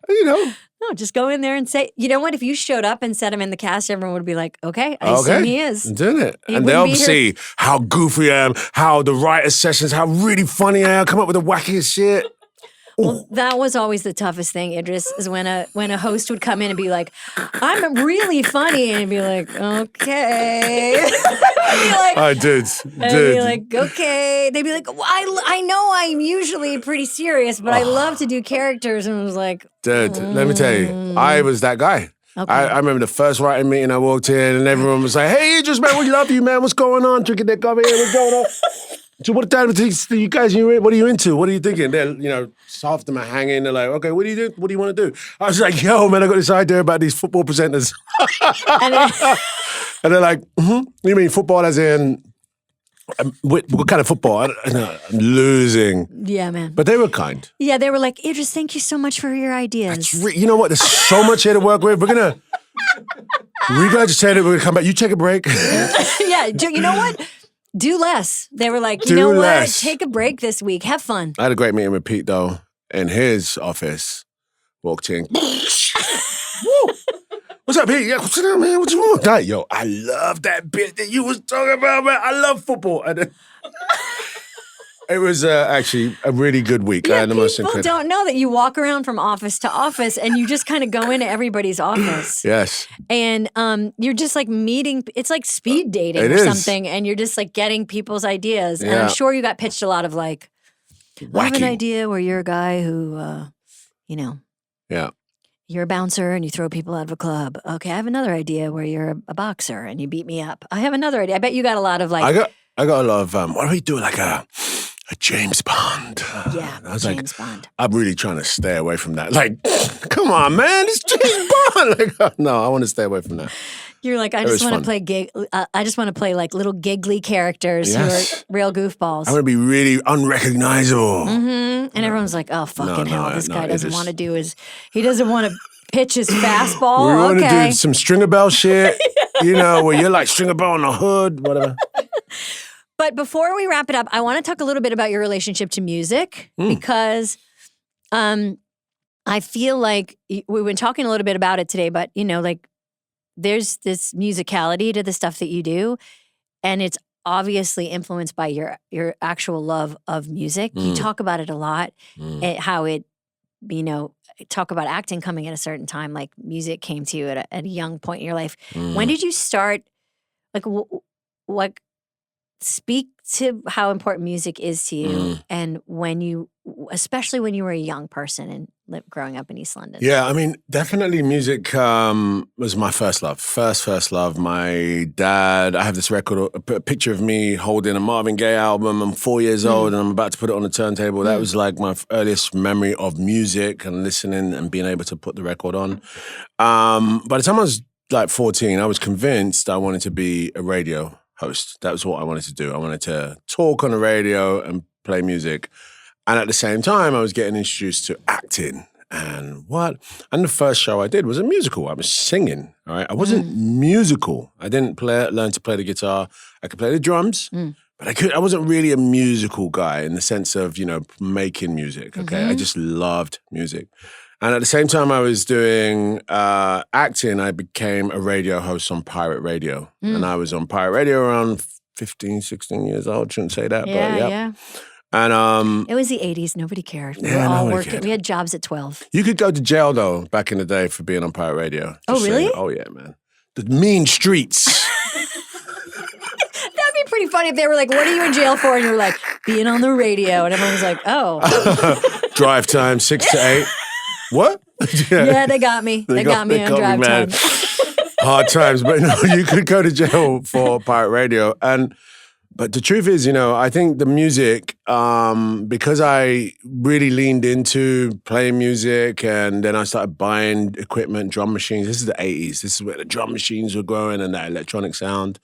[SPEAKER 4] You know.
[SPEAKER 1] No, just go in there and say, you know what? If you showed up and said him in the cast, everyone would be like, okay, I assume he is.
[SPEAKER 4] I'm doing it.
[SPEAKER 1] He
[SPEAKER 4] And
[SPEAKER 1] wouldn't
[SPEAKER 4] they'll
[SPEAKER 1] be here.
[SPEAKER 4] see how goofy I am, how the writer sessions, how really funny I am, come up with the wackiest shit.
[SPEAKER 1] Well, that was always the toughest thing, Idris, is when a host would come in and be like, I'm really funny. And he'd be like, okay.
[SPEAKER 4] I did.
[SPEAKER 1] And I'd be like, okay. They'd be like, well, I know I'm usually pretty serious, but I love to do characters. And I was like,
[SPEAKER 4] Dude, let me tell you, I was that guy.
[SPEAKER 1] Okay.
[SPEAKER 4] I remember the first writing meeting I walked in and everyone was like, hey, Idris, man, we love you, man. What's going on? Drinking that coffee, what's going on? So what time you guys, what are you into? What are you thinking? They're, half of them are hanging. They're like, okay, what do you do? What do you want to do? I was like, yo, man, I got this idea about these football presenters. And they're like, you mean football as in, what kind of football? I'm losing.
[SPEAKER 1] yeah, man.
[SPEAKER 4] But they were kind.
[SPEAKER 1] Yeah, they were like, Idris, thank you so much for your ideas.
[SPEAKER 4] You know what? There's so much here to work with. We're going to regurgitate it. We're going to come back. You take a break.
[SPEAKER 1] Yeah, you know what? Do less. They were like, you
[SPEAKER 4] Do
[SPEAKER 1] know
[SPEAKER 4] less.
[SPEAKER 1] what? Take a break this week. Have fun.
[SPEAKER 4] I had a great meeting with Pete, though, in his office. Walked in. Woo! What's up, Pete? Yeah, what's up, man? What you want? Like, yo, I love that bit that you was talking about, man. I love football. And then, it was actually a really good week. I had the most
[SPEAKER 1] People
[SPEAKER 4] incredible.
[SPEAKER 1] don't know that you walk around from office to office and you just kind of go into everybody's office.
[SPEAKER 4] Yes.
[SPEAKER 1] And you're just like meeting, it's like speed dating
[SPEAKER 4] It
[SPEAKER 1] or
[SPEAKER 4] is.
[SPEAKER 1] something. And you're just like getting people's ideas. And
[SPEAKER 4] Yeah.
[SPEAKER 1] I'm sure you got pitched a lot of like, I have an
[SPEAKER 4] Wacky.
[SPEAKER 1] idea where you're a guy who,
[SPEAKER 4] Yeah.
[SPEAKER 1] you're a bouncer and you throw people out of a club. Okay, I have another idea where you're a boxer and you beat me up. I have another idea. I bet you got a lot of like,
[SPEAKER 4] I got a lot of, what do we do? Like a James Bond.
[SPEAKER 1] yeah,
[SPEAKER 4] I was
[SPEAKER 1] James Bond.
[SPEAKER 4] I'm really trying to stay away from that. Like, come on, man, it's James Bond. Like, no, I want to stay away from that.
[SPEAKER 1] You're like, I
[SPEAKER 4] It
[SPEAKER 1] just
[SPEAKER 4] was
[SPEAKER 1] want to
[SPEAKER 4] fun.
[SPEAKER 1] play I just want to play like little giggly characters
[SPEAKER 4] Yes.
[SPEAKER 1] who are real goofballs.
[SPEAKER 4] I want to be really unrecognizable.
[SPEAKER 1] And everyone's like, oh, fucking
[SPEAKER 4] No,
[SPEAKER 1] hell, this
[SPEAKER 4] no,
[SPEAKER 1] guy
[SPEAKER 4] it
[SPEAKER 1] doesn't
[SPEAKER 4] is-
[SPEAKER 1] want to do he doesn't want to pitch his fastball.
[SPEAKER 4] We want to
[SPEAKER 1] Okay.
[SPEAKER 4] do some Stringer Bell shit, where you're like Stringer Bell on the hood, whatever.
[SPEAKER 1] But before we wrap it up, I want to talk a little bit about your relationship to music because I feel like we've been talking a little bit about it today, but like there's this musicality to the stuff that you do, and it's obviously influenced by your actual love of music. You talk about it a lot, how it, talk about acting coming at a certain time, like music came to you at a young point in your life. When did you start, like, speak to how important music is to you and especially when you were a young person and growing up in East London?
[SPEAKER 4] Yeah, I mean, definitely music was my first love. First love. My dad, I have this record, a picture of me holding a Marvin Gaye album. I'm 4 years old and I'm about to put it on the turntable. That was like my earliest memory of music and listening and being able to put the record on. By the time I was like 14, I was convinced I wanted to be a radio host. That was what I wanted to do. I wanted to talk on the radio and play music. And at the same time, I was getting introduced to acting and the first show I did was a musical. I was singing, all right? I wasn't musical. I didn't learn to play the guitar. I could play the drums, but I wasn't really a musical guy in the sense of, making music, okay? I just loved music. And at the same time I was doing acting, I became a radio host on pirate radio. And I was on pirate radio around 15, 16 years old. Shouldn't say that, but
[SPEAKER 1] Yeah.
[SPEAKER 4] And
[SPEAKER 1] It was the 80s. Nobody cared. We were
[SPEAKER 4] Yeah,
[SPEAKER 1] all
[SPEAKER 4] nobody
[SPEAKER 1] working.
[SPEAKER 4] cared.
[SPEAKER 1] We had jobs at 12.
[SPEAKER 4] you could go to jail though back in the day for being on pirate radio.
[SPEAKER 1] Oh,
[SPEAKER 4] Just saying.
[SPEAKER 1] really?
[SPEAKER 4] Oh yeah, man. The mean streets.
[SPEAKER 1] That'd be pretty funny if they were like, what are you in jail for? And you were like, being on the radio. And everyone was like, oh.
[SPEAKER 4] Drive time 6 to 8. What?
[SPEAKER 1] Yeah, they got me. They got me on drive
[SPEAKER 4] man.
[SPEAKER 1] time.
[SPEAKER 4] Hard times, but no, you could go to jail for pirate radio. And But the truth is, I think the music, because I really leaned into playing music and then I started buying equipment, drum machines. This is the 80s. This is where the drum machines were growing and that electronic sound.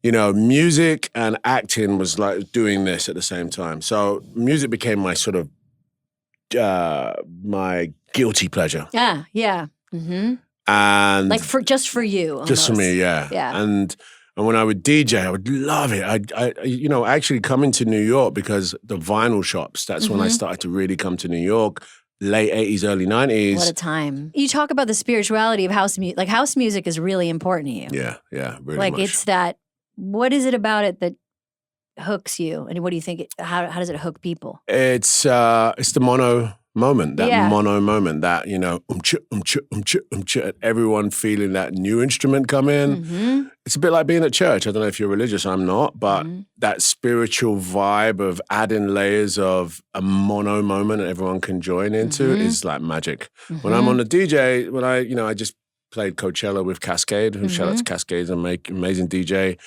[SPEAKER 4] Music and acting was like doing this at the same time. So music became my sort of, my guilty pleasure.
[SPEAKER 1] Yeah. Mm-hmm.
[SPEAKER 4] And
[SPEAKER 1] like just for you. Almost.
[SPEAKER 4] Just for me, yeah. And when I would DJ, I would love it. I actually coming to New York because the vinyl shops, that's when I started to really come to New York, late 80s, early 90s.
[SPEAKER 1] What a time. You talk about the spirituality of house music. Like house music is really important to you.
[SPEAKER 4] Yeah, really
[SPEAKER 1] like
[SPEAKER 4] much.
[SPEAKER 1] It's that, what is it about it that hooks you? And what do you think, how does it hook people?
[SPEAKER 4] It's the mono moment, mono moment, that, everyone feeling that new instrument come in. Mm-hmm. It's a bit like being at church. I don't know if you're religious, I'm not, but that spiritual vibe of adding layers of a mono moment that everyone can join into is like magic. When I'm on the DJ, when I just played Coachella with Cascade, shout out to Cascade's amazing DJ.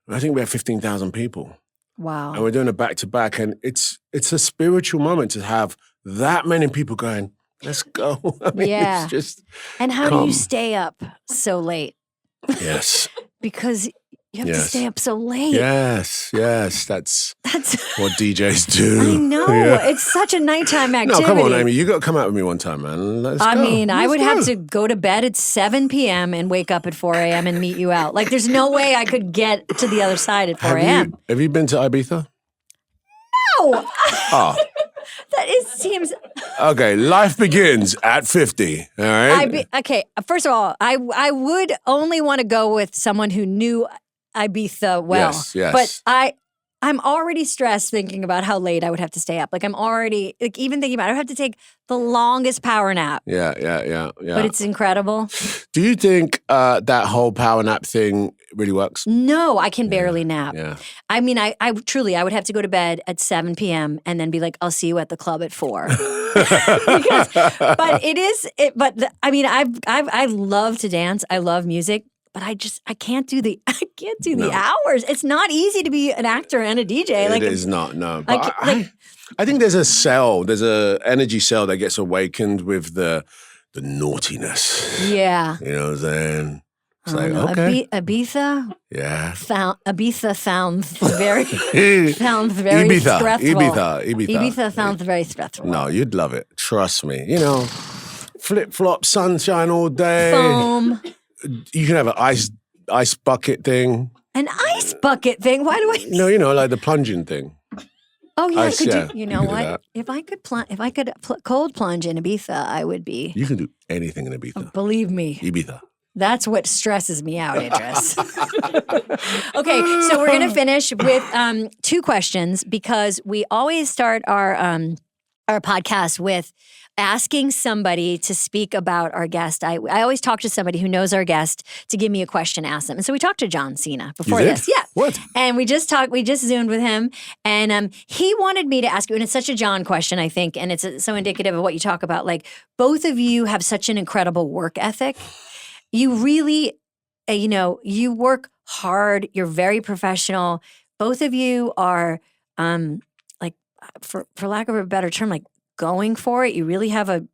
[SPEAKER 4] I think we had 15,000 people.
[SPEAKER 1] Wow.
[SPEAKER 4] And we're doing a back-to-back, and it's a spiritual moment to have that many people going, let's go. I mean, it's just
[SPEAKER 1] And how do you stay up so late?
[SPEAKER 4] Yes.
[SPEAKER 1] Because you have to stay up so late.
[SPEAKER 4] Yes. That's what DJs do.
[SPEAKER 1] I know. Yeah. It's such a nighttime activity.
[SPEAKER 4] No, come on, Amy. You got to come out with me one time, man. Let's go.
[SPEAKER 1] I would have to go to bed at 7 p.m. and wake up at 4 a.m. and meet you out. Like, there's no way I could get to the other side at 4 a.m.
[SPEAKER 4] Have you been to Ibiza?
[SPEAKER 1] No.
[SPEAKER 4] Oh.
[SPEAKER 1] Seems...
[SPEAKER 4] Okay, life begins at 50, all right?
[SPEAKER 1] Okay, first of all, I would only want to go with someone who knew Ibiza well.
[SPEAKER 4] Yes.
[SPEAKER 1] But I'm already stressed thinking about how late I would have to stay up. Like, I'm already, even thinking about it, I would have to take the longest power nap.
[SPEAKER 4] Yeah.
[SPEAKER 1] But it's incredible.
[SPEAKER 4] Do you think that whole power nap thing really works?
[SPEAKER 1] No, I can barely nap.
[SPEAKER 4] Yeah.
[SPEAKER 1] I mean, I truly, I would have to go to bed at 7 p.m. and then be like, I'll see you at the club at 4. I love to dance. I love music. But I can't do the hours. It's not easy to be an actor and a DJ.
[SPEAKER 4] It is not, no. But I think there's a energy cell that gets awakened with the naughtiness.
[SPEAKER 1] Yeah.
[SPEAKER 4] You know what I'm saying? It's like,
[SPEAKER 1] no.
[SPEAKER 4] okay.
[SPEAKER 1] Ibiza?
[SPEAKER 4] Yeah.
[SPEAKER 1] Ibiza sounds very stressful. Ibiza sounds very stressful.
[SPEAKER 4] No, you'd love it. Trust me. Flip-flop, sunshine all day.
[SPEAKER 1] Foam.
[SPEAKER 4] You can have an ice bucket thing.
[SPEAKER 1] An ice bucket thing? Why do I?
[SPEAKER 4] No, like the plunging thing.
[SPEAKER 1] Oh yeah,
[SPEAKER 4] ice,
[SPEAKER 1] you know what? If I could cold plunge in Ibiza, I would be.
[SPEAKER 4] You can do anything in Ibiza.
[SPEAKER 1] Believe me.
[SPEAKER 4] Ibiza.
[SPEAKER 1] That's what stresses me out, Idris. Okay, so we're gonna finish with 2 questions because we always start our podcast with asking somebody to speak about our guest. I always talk to somebody who knows our guest to give me a question to ask them. And so we talked to John Cena before this. Yeah.
[SPEAKER 4] What?
[SPEAKER 1] And we just Zoomed with him. And he wanted me to ask you, and it's such a John question, I think, and it's so indicative of what you talk about. Like, both of you have such an incredible work ethic. You really, you work hard. You're very professional. Both of you are, for lack of a better term, like, going for it. You really have a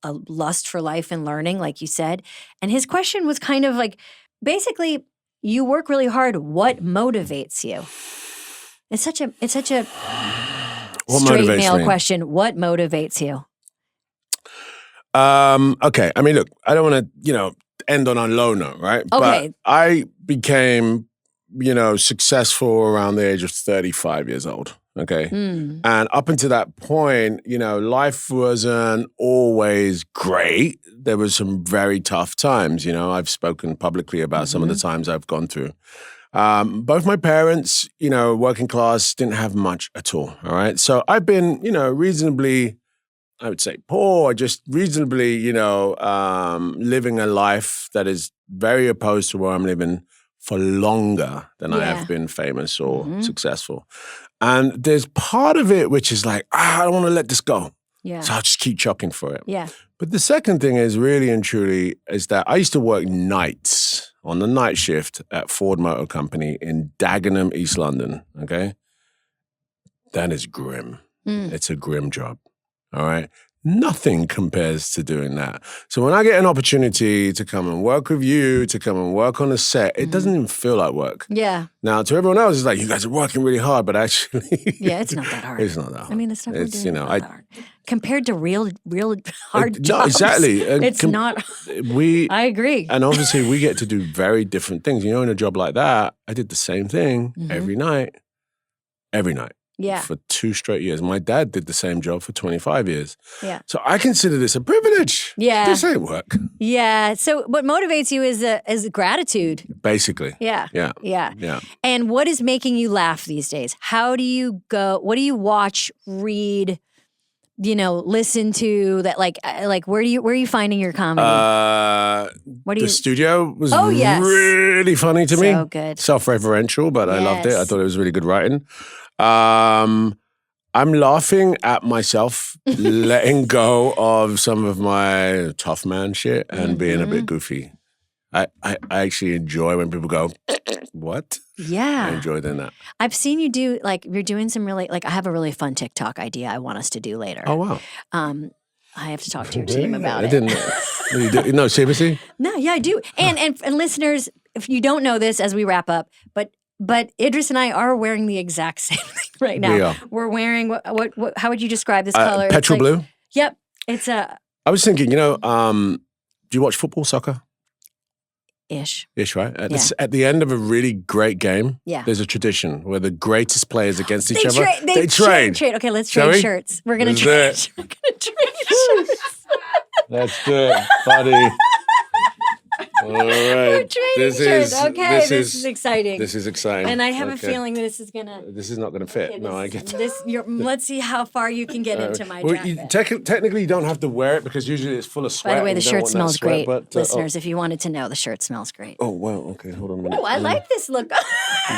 [SPEAKER 1] lust for life and learning, like you said. And his question was kind of like, basically, you work really hard. What motivates you? It's such a straight male question. What motivates you?
[SPEAKER 4] Okay. I mean, look, I don't want to, end on a low note, right?
[SPEAKER 1] Okay.
[SPEAKER 4] But I became, successful around the age of 35 years old. Okay. And up until that point, life wasn't always great. There was some very tough times. I've spoken publicly about some of the times I've gone through. Both my parents, working class, didn't have much at all. All right. So I've been, reasonably, I would say poor, just reasonably, living a life that is very opposed to where I'm living for longer than I have been famous or successful. And there's part of it which is like, I don't want to let this go.
[SPEAKER 1] Yeah.
[SPEAKER 4] So I'll just keep chucking for it.
[SPEAKER 1] Yeah.
[SPEAKER 4] But the second thing is really and truly is that I used to work nights. on the night shift at Ford Motor Company in Dagenham, East London, okay? That is grim. It's a grim job, all right? Nothing compares to doing that. So when I get an opportunity to come and work with you, to come and work on a set, it doesn't even feel like work.
[SPEAKER 1] Yeah.
[SPEAKER 4] Now, to everyone else, it's like, you guys are working really hard, but actually...
[SPEAKER 1] Yeah, it's not that hard.
[SPEAKER 4] It's not that hard.
[SPEAKER 1] I mean, the stuff we're doing is not that hard. Compared to real hard jobs.
[SPEAKER 4] No, exactly.
[SPEAKER 1] It's not... I agree.
[SPEAKER 4] And obviously, we get to do very different things. You know, in a job like that, I did the same thing every night. Every night.
[SPEAKER 1] Yeah.
[SPEAKER 4] For 2 straight years. My dad did the same job for 25 years.
[SPEAKER 1] Yeah.
[SPEAKER 4] So I consider this a privilege.
[SPEAKER 1] Yeah.
[SPEAKER 4] This ain't work.
[SPEAKER 1] Yeah. So what motivates you is gratitude.
[SPEAKER 4] Basically.
[SPEAKER 1] Yeah.
[SPEAKER 4] Yeah.
[SPEAKER 1] Yeah.
[SPEAKER 4] Yeah.
[SPEAKER 1] And what is making you laugh these days? How do you go? What do you watch, read, listen to that? Like where are you finding your comedy?
[SPEAKER 4] The studio was
[SPEAKER 1] yes.
[SPEAKER 4] really funny to me.
[SPEAKER 1] So good.
[SPEAKER 4] Self-referential, but I loved it. I
[SPEAKER 1] Yes.
[SPEAKER 4] thought it was really good writing. I'm laughing at myself letting go of some of my tough man shit and being a bit goofy. I actually enjoy when people go, what?
[SPEAKER 1] Yeah.
[SPEAKER 4] I enjoy doing that.
[SPEAKER 1] I've seen you do, you're doing some really, I have a really fun TikTok idea I want us to do later.
[SPEAKER 4] Oh, wow.
[SPEAKER 1] I have to talk to your team about it.
[SPEAKER 4] I didn't know. No, seriously?
[SPEAKER 1] No, yeah, I do. And listeners, if you don't know this as we wrap up, but Idris and I are wearing the exact same thing right now.
[SPEAKER 4] We are.
[SPEAKER 1] We're wearing what how would you describe this color?
[SPEAKER 4] Petrol blue?
[SPEAKER 1] Yep. It's a
[SPEAKER 4] I was thinking, do you watch football, soccer?
[SPEAKER 1] Ish.
[SPEAKER 4] Ish, right? At the end of a really great game,
[SPEAKER 1] Yeah.
[SPEAKER 4] there's a tradition where the greatest players against each
[SPEAKER 1] They
[SPEAKER 4] other,
[SPEAKER 1] trade.
[SPEAKER 4] trade.
[SPEAKER 1] Okay, let's
[SPEAKER 4] Shall
[SPEAKER 1] trade
[SPEAKER 4] we?
[SPEAKER 1] shirts. We're gonna
[SPEAKER 4] Let's
[SPEAKER 1] trade.
[SPEAKER 4] do it.
[SPEAKER 1] We're gonna trade shirts.
[SPEAKER 4] Let's do it, buddy. All right.
[SPEAKER 1] We're trading shirts. Okay, this is exciting.
[SPEAKER 4] This is exciting.
[SPEAKER 1] And I have a
[SPEAKER 4] Okay.
[SPEAKER 1] feeling this is gonna.
[SPEAKER 4] This is not going to fit.
[SPEAKER 1] Okay,
[SPEAKER 4] No, I get
[SPEAKER 1] this. Let's see how far you can get into my jacket.
[SPEAKER 4] Technically, you don't have to wear it because usually it's full of sweat.
[SPEAKER 1] By the way,
[SPEAKER 4] and
[SPEAKER 1] the
[SPEAKER 4] you don't
[SPEAKER 1] shirt
[SPEAKER 4] want that
[SPEAKER 1] smells
[SPEAKER 4] sweat,
[SPEAKER 1] great,
[SPEAKER 4] but,
[SPEAKER 1] listeners. If you wanted to know, the shirt smells great.
[SPEAKER 4] Oh, wow. Okay, hold on a minute.
[SPEAKER 1] Oh, I like this look.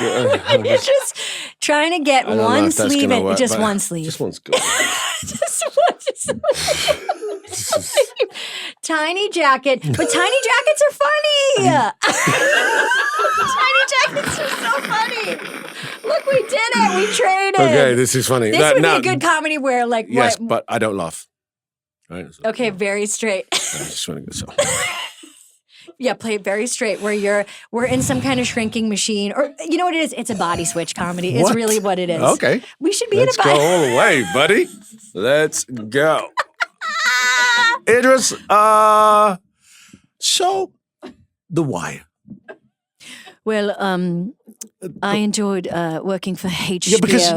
[SPEAKER 1] You're just trying to get
[SPEAKER 4] I don't know
[SPEAKER 1] one
[SPEAKER 4] if that's
[SPEAKER 1] sleeve
[SPEAKER 4] gonna
[SPEAKER 1] in.
[SPEAKER 4] work,
[SPEAKER 1] Just
[SPEAKER 4] but
[SPEAKER 1] one sleeve.
[SPEAKER 4] Just one's good.
[SPEAKER 1] Just one. Tiny jacket, but tiny jackets are funny. Tiny jackets are so funny. Look, we did it. We traded.
[SPEAKER 4] Okay, this is funny.
[SPEAKER 1] This would be a good comedy where,
[SPEAKER 4] Yes,
[SPEAKER 1] what?
[SPEAKER 4] but I don't laugh. Right? So,
[SPEAKER 1] Okay, very straight.
[SPEAKER 4] I just want to go so.
[SPEAKER 1] Yeah, play it very straight where we're in some kind of shrinking machine. Or you know what it is? It's a body switch comedy. It's
[SPEAKER 4] What?
[SPEAKER 1] really what it is.
[SPEAKER 4] Okay.
[SPEAKER 1] We should be
[SPEAKER 4] Let's
[SPEAKER 1] in a
[SPEAKER 4] go
[SPEAKER 1] body.
[SPEAKER 4] all the way, buddy. Let's go. Idris, so The Wire.
[SPEAKER 1] Well, I enjoyed working for HBO.
[SPEAKER 4] Yeah, because,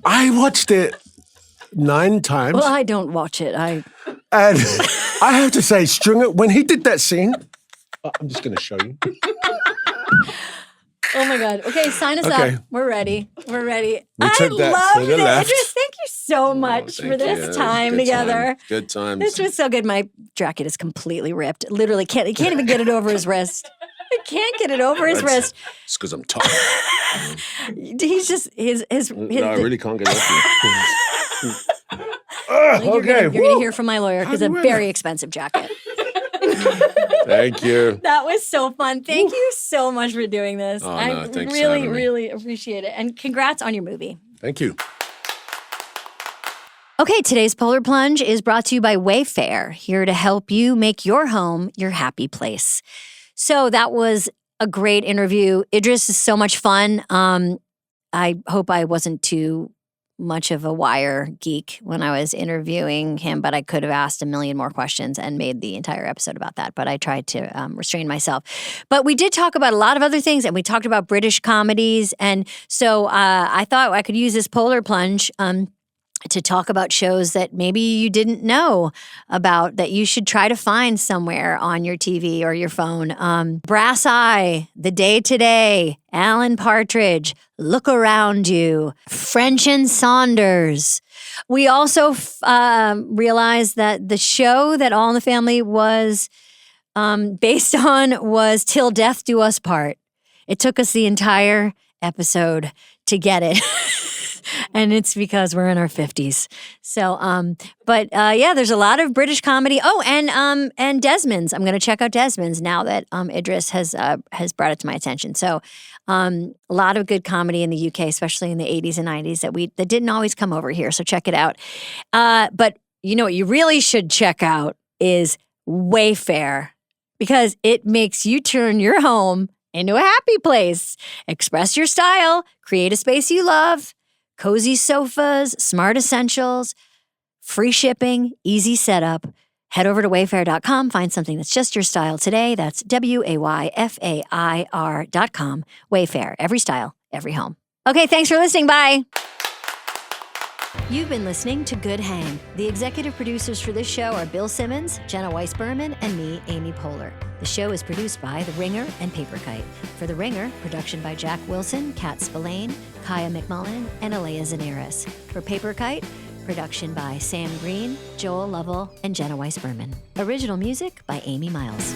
[SPEAKER 4] I watched it 9 times.
[SPEAKER 1] Well, I don't watch it.
[SPEAKER 4] And I have to say, Stringer, when he did that scene, I'm just going to show you.
[SPEAKER 1] Oh my God. Okay, sign us
[SPEAKER 4] Okay.
[SPEAKER 1] up. We're ready. We're ready.
[SPEAKER 4] We
[SPEAKER 1] I
[SPEAKER 4] took that
[SPEAKER 1] loved
[SPEAKER 4] to the
[SPEAKER 1] it.
[SPEAKER 4] left.
[SPEAKER 1] Idris, thank you so much for
[SPEAKER 4] Thank you.
[SPEAKER 1] this time
[SPEAKER 4] Good
[SPEAKER 1] together.
[SPEAKER 4] times. Good times.
[SPEAKER 1] This was so good. My jacket is completely ripped. Literally, he can't even get it over his wrist. I can't get it over his wrist.
[SPEAKER 4] It's because I'm tough.
[SPEAKER 1] He's just his
[SPEAKER 4] No, I really can't get it off you.
[SPEAKER 1] You're
[SPEAKER 4] Okay.
[SPEAKER 1] gonna hear from my lawyer because
[SPEAKER 4] How
[SPEAKER 1] a
[SPEAKER 4] do I-
[SPEAKER 1] very expensive jacket.
[SPEAKER 4] Thank you.
[SPEAKER 1] That was so fun. Thank you so much for doing this.
[SPEAKER 4] Oh, no,
[SPEAKER 1] I
[SPEAKER 4] thanks for
[SPEAKER 1] really,
[SPEAKER 4] having me.
[SPEAKER 1] really appreciate it. And congrats on your movie.
[SPEAKER 4] Thank you.
[SPEAKER 1] Okay, today's Polar Plunge is brought to you by Wayfair, here to help you make your home your happy place. So that was a great interview. Idris is so much fun. I hope I wasn't too much of a Wire geek when I was interviewing him, but I could have asked a million more questions and made the entire episode about that. But I tried to restrain myself. But we did talk about a lot of other things, and we talked about British comedies. And so I thought I could use this Polar Plunge to talk about shows that maybe you didn't know about that you should try to find somewhere on your TV or your phone. Brass Eye, The Day Today, Alan Partridge, Look Around You, French and Saunders. We also realized that the show that All in the Family was based on was Till Death Do Us Part. It took us the entire episode to get it. And it's because we're in our 50s. So, there's a lot of British comedy. Oh, and Desmond's. I'm going to check out Desmond's now that Idris has brought it to my attention. So, a lot of good comedy in the UK, especially in the 80s and 90s that didn't always come over here. So check it out. But you know what you really should check out is Wayfair, because it makes you turn your home into a happy place. Express your style, create a space you love, cozy sofas, smart essentials, free shipping, easy setup. Head over to wayfair.com, find something that's just your style today. That's WAYFAIR.com. Wayfair, every style, every home. Okay, thanks for listening. Bye. You've been listening to Good Hang. The executive producers for this show are Bill Simmons, Jenna Weiss-Berman, and me, Amy Poehler. The show is produced by The Ringer and Paper Kite. For The Ringer, production by Jack Wilson, Kat Spillane, Kaya McMullen, and Aleya Zenieris. For Paper Kite, production by Sam Green, Joel Lovell, and Jenna Weiss-Berman. Original music by Amy Miles.